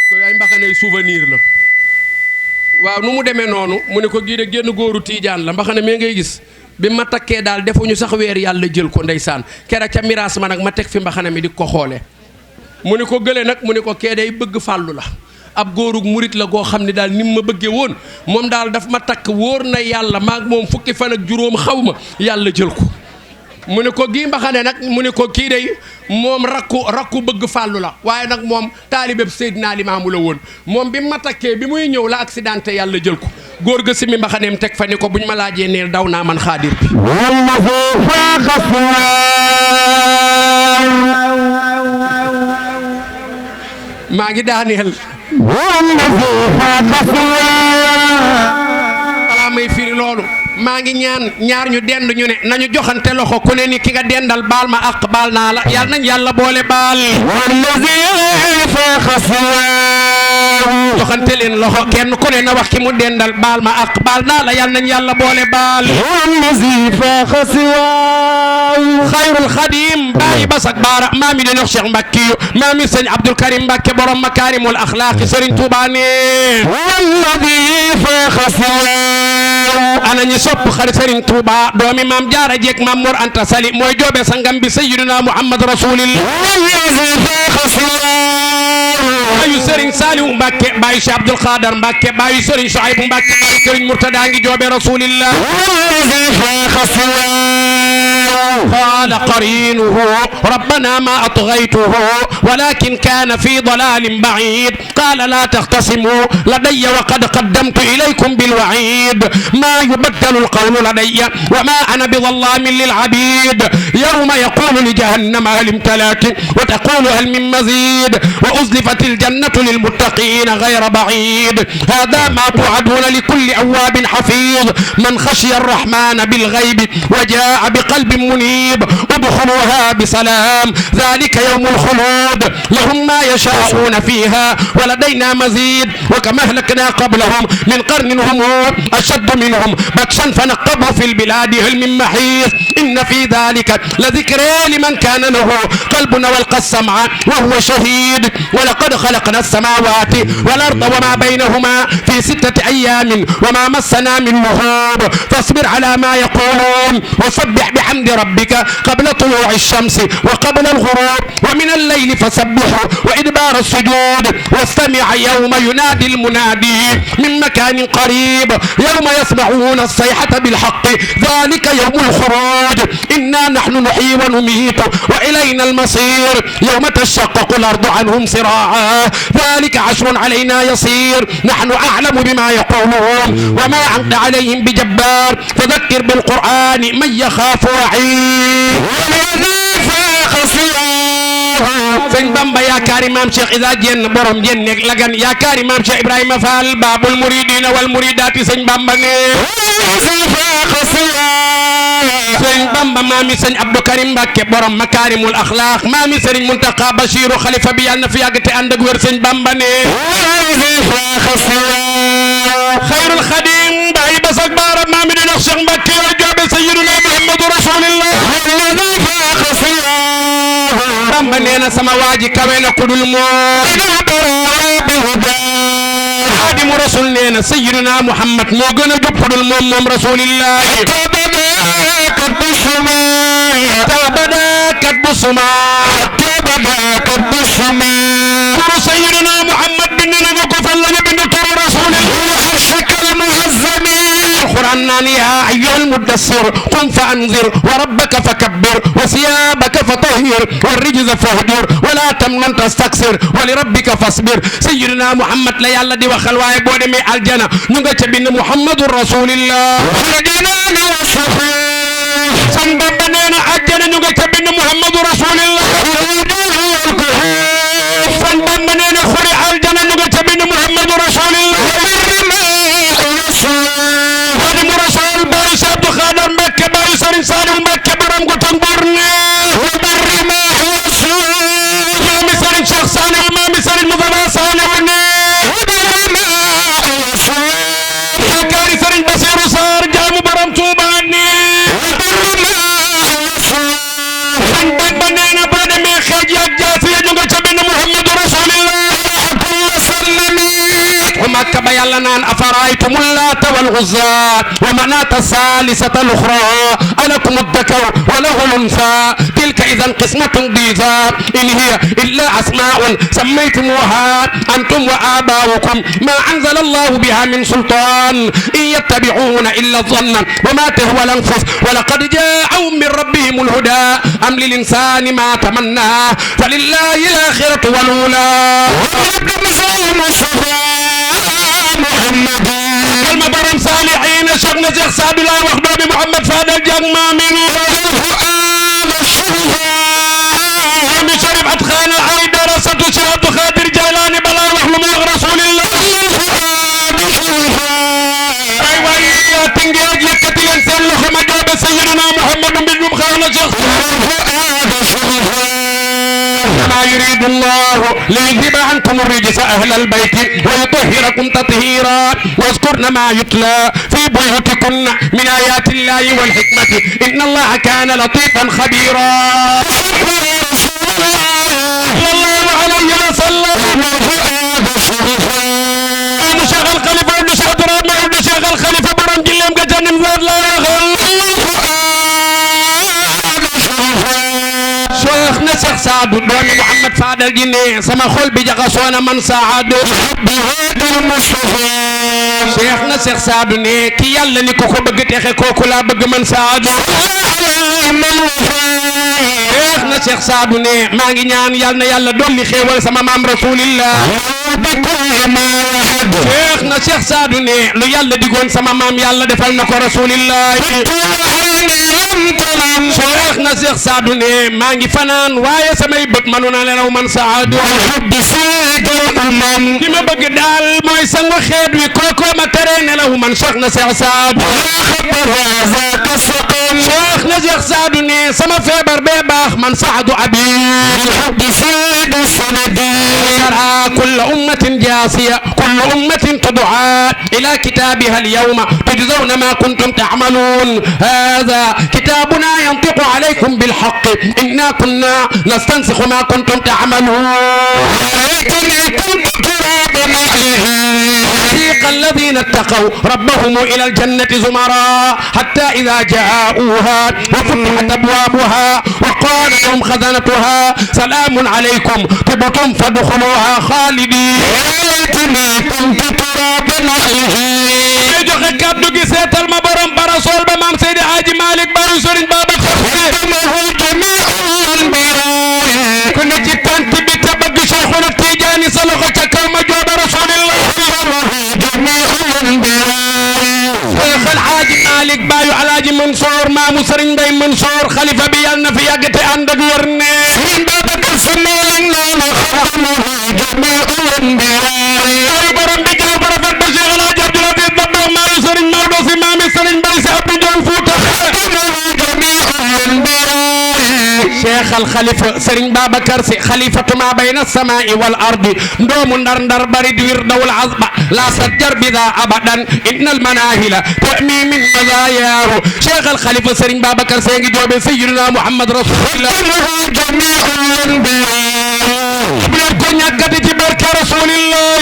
ko ay mbaxane souvenir la waaw nu mu demee noonu mu ne ko gii de génn góoru tiijaan la mbaxane mee ngay gis bi ma takkee daal defuñu sax weer yàlla jël ko ndeysaan kera ca miraas ma nag ma teg fi mbaxane mi di ko xoole mu ne ko gële nag mu ne ko kee day bëgg fàllu la ab góorug murit la goo xam ne daal ni ma bëggee woon moom daal daf ma takk wóor na yàlla maag moom fukki fan ak juróom xaw ma yàlla jël ko mu ne ko gii mbaxane nag mu ne ko kii day moom rakku bëgg fàllu la waaye nag moom taalibeb Seydina Limaamu la woon moom bi ma takkee bi muy ñëw la accidenté yàlla jël ko góor ga simi mbaxaneem teg fa ni ko buñ ma laajee neel daw naa man xaadir bi maa ngi daaneel balaa may firi loolu maa ngi ñaan ñaar ñu dend ñu ne nañu joxante loxo ku ne ni ki nga dendal baal ma àq baal naa la yàlla nañ yàlla boole baal joxante leen loxo kenn ku ne na wax ki mu dendal baal ma àq baal naa la yàlla nañ yàlla boole baal xayrul xadim bàyyi basak baara maami dañu wax Cheikh Mbacke yu maami sëñ Abdul Karim Mbacke borom makaarimul axlaaqi sëriñ Tuubaa ne ana ñi sopp xarit sëriñ Tuubaa doomi maam jaara jeeg maam Mor Anta Sali mooy joobe sangam bi sayyidina Muhammad rasulillah baayu sëriñ Saliou Mbacke baayu Cheikh Abdoul Khadar Mbacke baayu sëriñ Souaïbou Mbacke baayu sëriñ Murtada ngi joobe rasulillah قال قرينه ربنا ما أطغيته ولكن كان في ضلال بعيد قال لا تختصموا لدي وقد قدمت إليكم بالوعيد ما يبدل القول لدي وما أنا بظلام للعبيد يوم يقول لجهنم هل امتلأت وتقول هل من مزيد وأزلفت الجنة للمتقين غير بعيد هذا ما توعدون لكل أواب حفيظ من خشي الرحمن بالغيب وجاء بقلب منيب ادخلوها بسلام ذلك يوم الخلود لهم ما يشاءون فيها ولدينا مزيد وكما أهلكنا قبلهم من قرن هم أشد منهم بطشا فنقبوا في البلاد هل من محيص إن في ذلك لذكرى لمن كان له قلب والقى السمع وهو شهيد ولقد خلقنا السماوات والأرض وما بينهما في 6 أيام وما مسنا من لغوب فاصبر على ما يقولون وسبح بحمد ربك قبل طلوع الشمس وقبل الغروب ومن الليل فسبحه وإدبار السجود واستمع يوم ينادي المنادي من مكان قريب يوم يسمعون الصيحة بالحق ذلك يوم الخروج إنا نحن نحيي ونميت وإلينا المصير يوم تشقق الأرض عنهم سراعا ذلك عشر علينا يصير نحن أعلم بما يقولون وما أنت عليهم بجبار فذكر بالقرآن من يخاف وعيد sëñ Bamba yaakaari maam Cheikh Isa Diène borom Diène nekk lagan yaakaari maam Cheikh Ibrahima Fall babul muridina wal muridaati sëñ Bamba ne sëñ Bamba maami sëñ Abdou Karim Mbacke borom makaarimul axlaaq maami sëriñ Muntaqa Bachiru xalifa bi yàlla na fi yàgg te ànd ak wér sëñ Bamba ne xayrul xadim bàyyi basak baara maami di dox Cheikh Mbacke yoo joobe sayyiduna Muhammadu rasulillah Bamba nee na sama waaji kawe na kudul moom xaadimu rasul nee na sayyiduna Muhammad moo gën a jub kudul moom moom rasulillah tabada kat bu suma turu sayyiduna Muhammad bind nañu ko fan la ñu bind turu rasulillah القرآن نان يا أيها المدثر قم فأنذر وربك فكبر وثيابك فطهر والرجز فاهجر ولا تمنن تستكثر ولربك فاصبر سيدنا محمد لا يالا دي وخال واي بو ديمي الجنة نيغا تا بن محمد رسول الله سن بابا نينا الجنة نيغا تا بن محمد رسول الله سن بابا نينا خري الجنة نيغا تا بن محمد رسول الله Sëriñ Saliou Mbacke borom gu tàngoor ne مكة بيالا نان أفرايتم اللات والعزى ومناة الثالثة الأخرى ألكم الذكر وله الأنثى تلك إذا قسمة ضيزى إن هي إلا أسماء سميتموها أنتم وآباؤكم ما أنزل الله بها من سلطان إن يتبعون إلا الظن وما تهوى الأنفس ولقد جاءهم من ربهم الهدى أم للإنسان ما تمنى فلله الآخرة والأولى محمد المبرم صالحين شغل شيخ سعد الله وخدو بمحمد فادل جاك ما منه شريف أدخان الحيدر ستو شيخ عبد القادر جيلاني بلا رحمة رسول الله أيوة يا تنجيج يكتي ينسل لخم جاب سيدنا محمد بن خالد شيخ كما يريد الله ليذهب عنكم الرجس أهل البيت ويطهركم تطهيرا واذكرن ما يتلى في بيوتكن من آيات الله والحكمة إن الله كان لطيفا خبيرا صلى الله عليه وسلم شيخ الخليفة ابن شيخ درام ابن شيخ الخليفة برام جلهم كجنم زاد لا شيخنا شيخ سعد دوني محمد فادل جيني سما خول بجاكسونا من سعد شيخنا شيخ سعد ني كي يالا ني كوكو بëgg texe kooku laa bëgg man Saad شيخنا شيخ سعد ني maa ngi ñaan yal na yàlla dolli xéewal sama maam rasulillah شيخنا شيخ سعد ني lu yàlla digoon sama maam yàlla defal na ko rasulillah شيخنا شيخ سعد ني maa ngi fanaan waaye samay bët manu na nelaw man Saad ki ma bëgg daal mooy sangu xeet wi kookoo ma tere nelaw man Cheikhna Cheikh Saad Cheikhna Cheikh Saad ne sama feebar bee baax man Saadu abi ترى كل أمة جاثية كل أمة تدعى إلى كتابها اليوم تجزون ما كنتم تعملون هذا كتابنا ينطق عليكم بالحق إنا كنا نستنسخ ما كنتم تعملون وسيق الذين اتقوا ربهم إلى الجنة زمرا حتى إذا جاءوها وفتحت أبوابها وقال لهم خزنتها سلام عليكم طبتم فادخلوها خالدين joxe kaddu gi seetal ma borom parasol ba maam Seydi Hadji Malick Baru Serigne Babacar ku ne ci tant bi te bëgg Cheikhuna Tidiane sa loxo ca kaw ma jooba rasulillah Cheikh El Hadji Malick Bayu Alhaji Mansour maamu Serigne Mbaye Mansour xalifa bi yàlla na fi yàgg te ànd ak wér ne Serigne Babacar borom bi jaw ba rafet ba Cheikh El Hadji Abdoul Aziz Dabakh maamu Serigne Maodo si maami Serigne Mbaye si Abdou Diop Fouta Cheikh al Khalifa Serigne Babacar si khalifatu ma bayna as-samaa'i wal ardi ndoomu ndar ndar bari dir dawul azba la sajjar bida abadan innal manahila ta'mi min mazayahu Cheikh al Khalifa Serigne Babacar si ngi joobe sayyidina Muhammad rasulullah bu ko ñàkkati ci barke rasulillah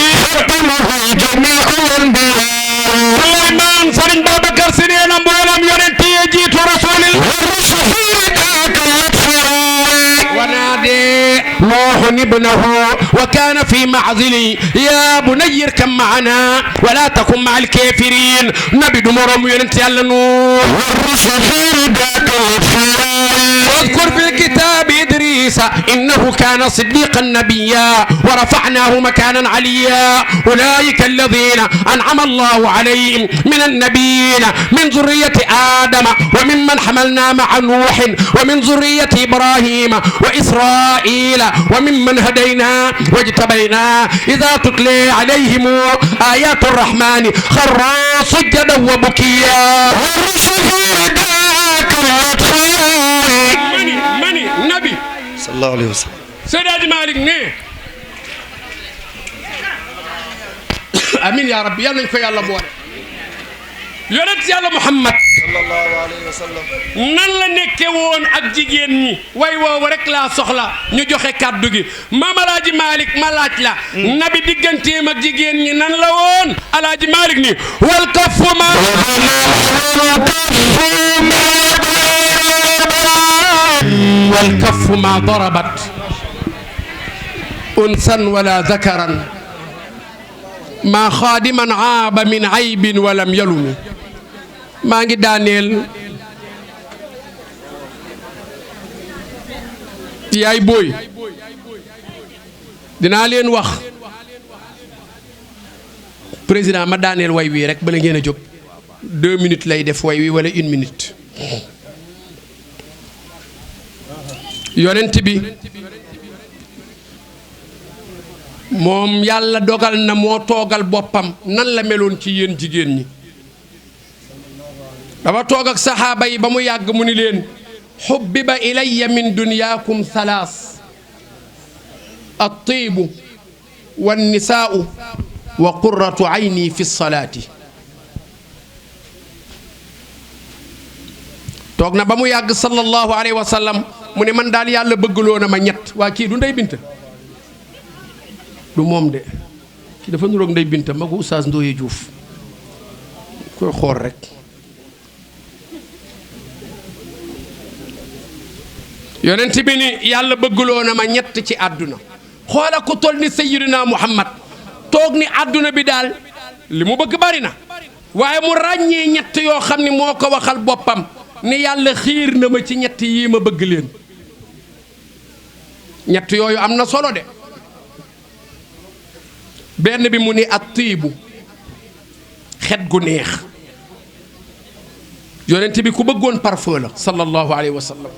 Suleymaan Serigne Babacar si nee na mboolam yonent yi jiitu rasulillah ونادي نوح ابنه وكان في معزل يا بني اركب معنا ولا تكن مع الكافرين نبي دمرهم ينتهي على نوح واذكر في الكتاب إدريس إنه كان صديقا نبيا ورفعناه مكانا عليا أولئك الذين أنعم الله عليهم من النبيين من ذرية آدم وممن حملنا مع نوح ومن ذرية إبراهيم وإسرائيل وممن هدينا واجتبينا إذا تتلي عليهم آيات الرحمن خروا سجدا وبكيا mani nabi sallallahu alayhi wa sallam Seydi Hadji Malick ne amin ya rabbi yàlla nañ ko yàlla boole yonent yàlla Muhammad sallallahu alayhi wa sallam. nan la nekke woon ak jigéen ñi way woowu rek laa soxla ñu joxe kàddu gi Maam Alaaji Malick ma laaj la nabi digganteem ak jigéen ñi nan la woon Alaaji Malick ni wal kaffu ma والكف ما ضربت أنثى ولا ذكرا ما خادما عاب من عيب ولم يلم ما ngi daaneel yaay booy dinaa leen wax président ma daaneel way wi rek bala ngeen a jóg 2 minutes lay def way wi wala 1 minute yonent bi moom yàlla dogal na moo toogal boppam nan la meloon ci yéen jigéen ñi dafa toog ak saxaaba yi ba mu yàgg mu ni leen xubbiba ilayya min dunyaakum salaas at-tiibu wan-nisaa'u wa qurratu ayni fi salaati toog na ba mu yàgg sallallahu alayhi wa sallam mu ne man daal yàlla bëggloo na ma ñett waa kii du ndey binta du moom de kii dafa nuroog ndey binta ma ko Oustaz Ndoye Diouf koy xool rek yonent bi ni yàlla bëggloo na ma ñett ci àdduna xoola ku toll ni sayyidina Muhammad toog ni àdduna bi daal li mu bëgg bari na waaye mu ràññee ñett yoo xam ni moo ko waxal boppam ni yàlla xiir na ma ci ñett yii ma bëgg leen ñett yooyu am na solo de benn bi mu ni at tiibu xet gu neex yonent bi ku bëggoon parfum la sallallahu alayhi wa sallam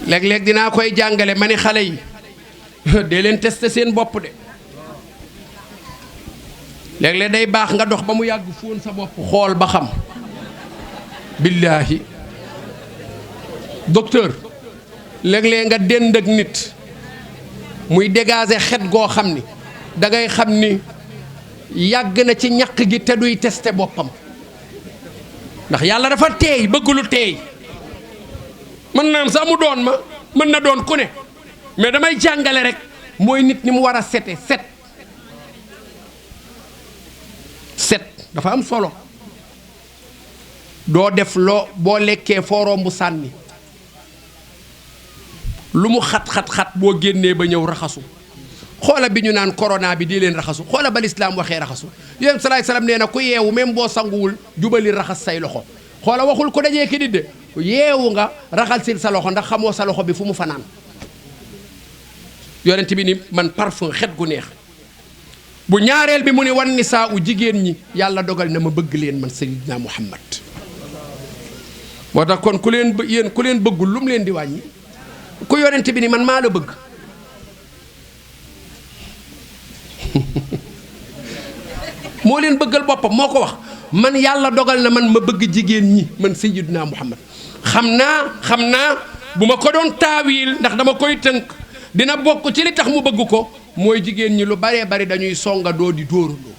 léeg-léeg dinaa koy jàngale ma ni xale yi dee leen tester seen bopp de léeg-léeg day baax nga dox ba mu yàgg fóon sa bopp xool ba xam billaahi docteur léeg-léeg nga dend ak nit muy dégager xet goo xam ni dangay xam ni yàgg na ci ñaq gi te duy tester boppam ndax yàlla dafa teey bëgg lu teey mën naa am sax mu doon ma mën na doon ku ne mais damay jàngale rek mooy nit ni mu war a sete set dafa am solo doo def loo boo lekkee foo romb sànni lu mu xat-xat-xat boo génnee ba ñëw raxasu xoola bi ñu naan corona bi di leen raxasu xoola ba lislaam waxee raxasu yonent salaay salaam nee na ku yeewu même boo sanguwul jubali raxas say loxo xoola waxul ku dajee ki nit de yeewu nga raxal sil sa loxo ndax xamoo sa loxo bi fu mu fanaan yonent bi ni man parfum xet gu neex bu ñaareel bi mu ni wan nisaa u jigéen ñi yàlla dogal na ma bëgg leen man sayyidina Muhammad moo tax kon ku leen yéen ku leen bëggul lu mu leen di wàññi ku yonent bi ni man maa la bëgg moo leen bëggal boppam moo ko wax man yàlla dogal na man ma bëgg jigéen ñi man sayyidina Muhammad xam naa bu ma ko doon taawil ndax dama koy tënk dina bokk ci li tax mu bëgg ko mooy jigéen ñi lu baree bari dañuy songandoo di dóorandoo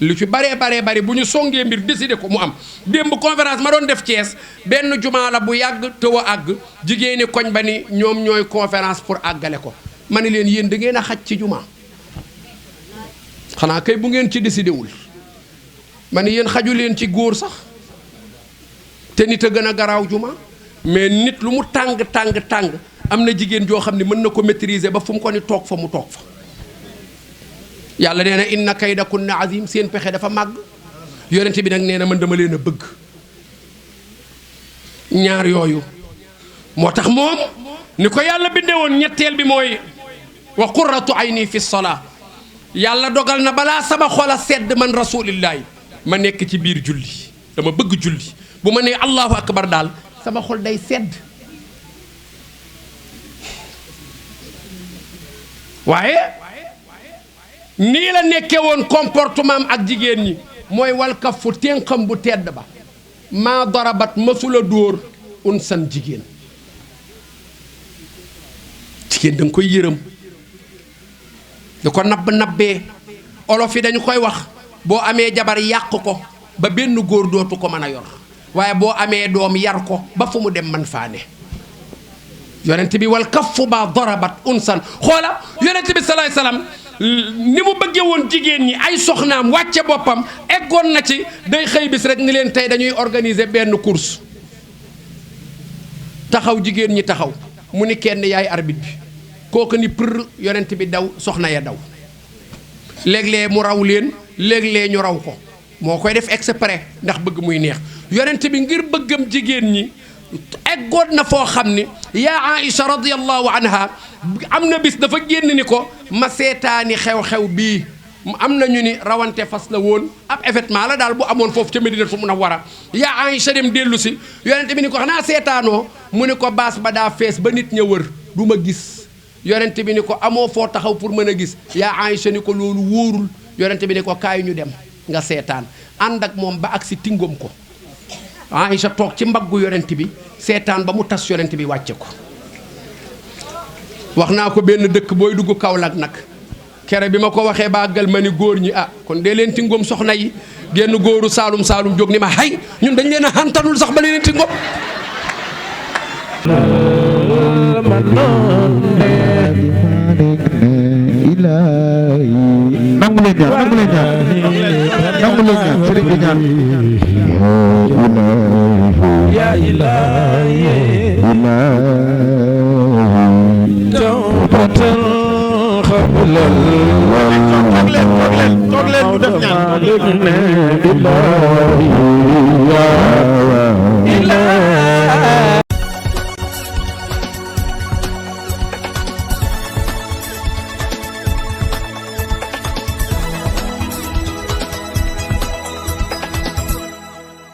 lu ci baree bari bu ñu songee mbir décidé ko mu am démb conférence ma doon def Thiès benn jumaa la bu yàgg tëw a àgg jigéeni koñ ba ni ñoom ñooy conférence pour àggale ko ma ne leen yéen da ngeen a xaj ci jumaa xanaa kay bu ngeen ci décidé wul ma ne yéen xaju leen ci góor sax te nit a gën a garaaw jumaa mais nit lu mu tàng am na jigéen joo xam ne mën na ko maîtriser ba fu mu ko ni toog fa mu toog fa yàlla nee na inna kaydakunna azim seen pexe dafa màgg yonent bi nag nee na man dama leen a bëgg ñaar yooyu moo tax moom ni ko yàlla bindee woon ñetteel bi mooy wa qurratu ayni fi salaa yàlla dogal na balaa sama xol a sedd man rasulillahi ma nekk ci biir julli dama bëgg julli bu ma nee allahu akbar daal sama xol day sedd waaye nii la nekkee woon comportement ak jigéen ñi mooy walkaf fu ténqam bu tedd ba maa darabat masula dóor unsan jigéen da nga koy yërëm da ko nabbee olof yi dañu koy wax boo amee jabar yàq ko ba benn góor dootu ko mën a yor waaye boo amee doom yar ko ba fu mu dem man faa ne yonent bi wal kaffu ba darabat unsan xoola yonent bi salaay salaam ni mu bëggee woon jigéen ñi ay soxnaam wàcce boppam eggoon na ci day xëy bis rek ni leen tey dañuy organiser benn course taxaw jigéen ñi taxaw mu ni kenn yaay arbitre bi kooku ni për yonent bi daw soxna ya daw léeg-léeg mu raw leen léeg-léeg ñu raw ko moo koy def exprès ndax bëgg muy neex yonent bi ngir bëggam jigéen ñi eggoon na foo xam ni yaa Aïcha radiyallahu anha am na bis dafa génn ni ko ma seetaani xew-xew bii am na ñu ni rawante fas la woon ab événement la daal bu amoon foofu ca Madinatu Munawwara yaa Aïcha dem dellu si yonent bi ni ko xanaa seetaanoo mu ni ko baas ba daa fees ba nit ña wër du ma gis yonent bi ni ko amoo foo taxaw pour mën a gis yaa Aïcha ni ko loolu wóorul yonent bi ni ko kaay ñu dem nga seetaan ànd ak moom ba ak si tingom ko Aïcha toog ci mbaggu yonent bi seetaan ba mu tas yonent bi wàcce ko wax naa ko benn dëkk booy dugg Kaolack nag kere bi ma ko waxee ba àggal ma ni góor ñi kon dee leen tingom soxna yi génn góoru saalum saalum jóg ni ma hay ñun dañ leen a xantanul sax ba leen tingom nangu leen ñaan sëriñ bi ñaan ya ilahi tawbatan qabla toog leen ñu def ñaan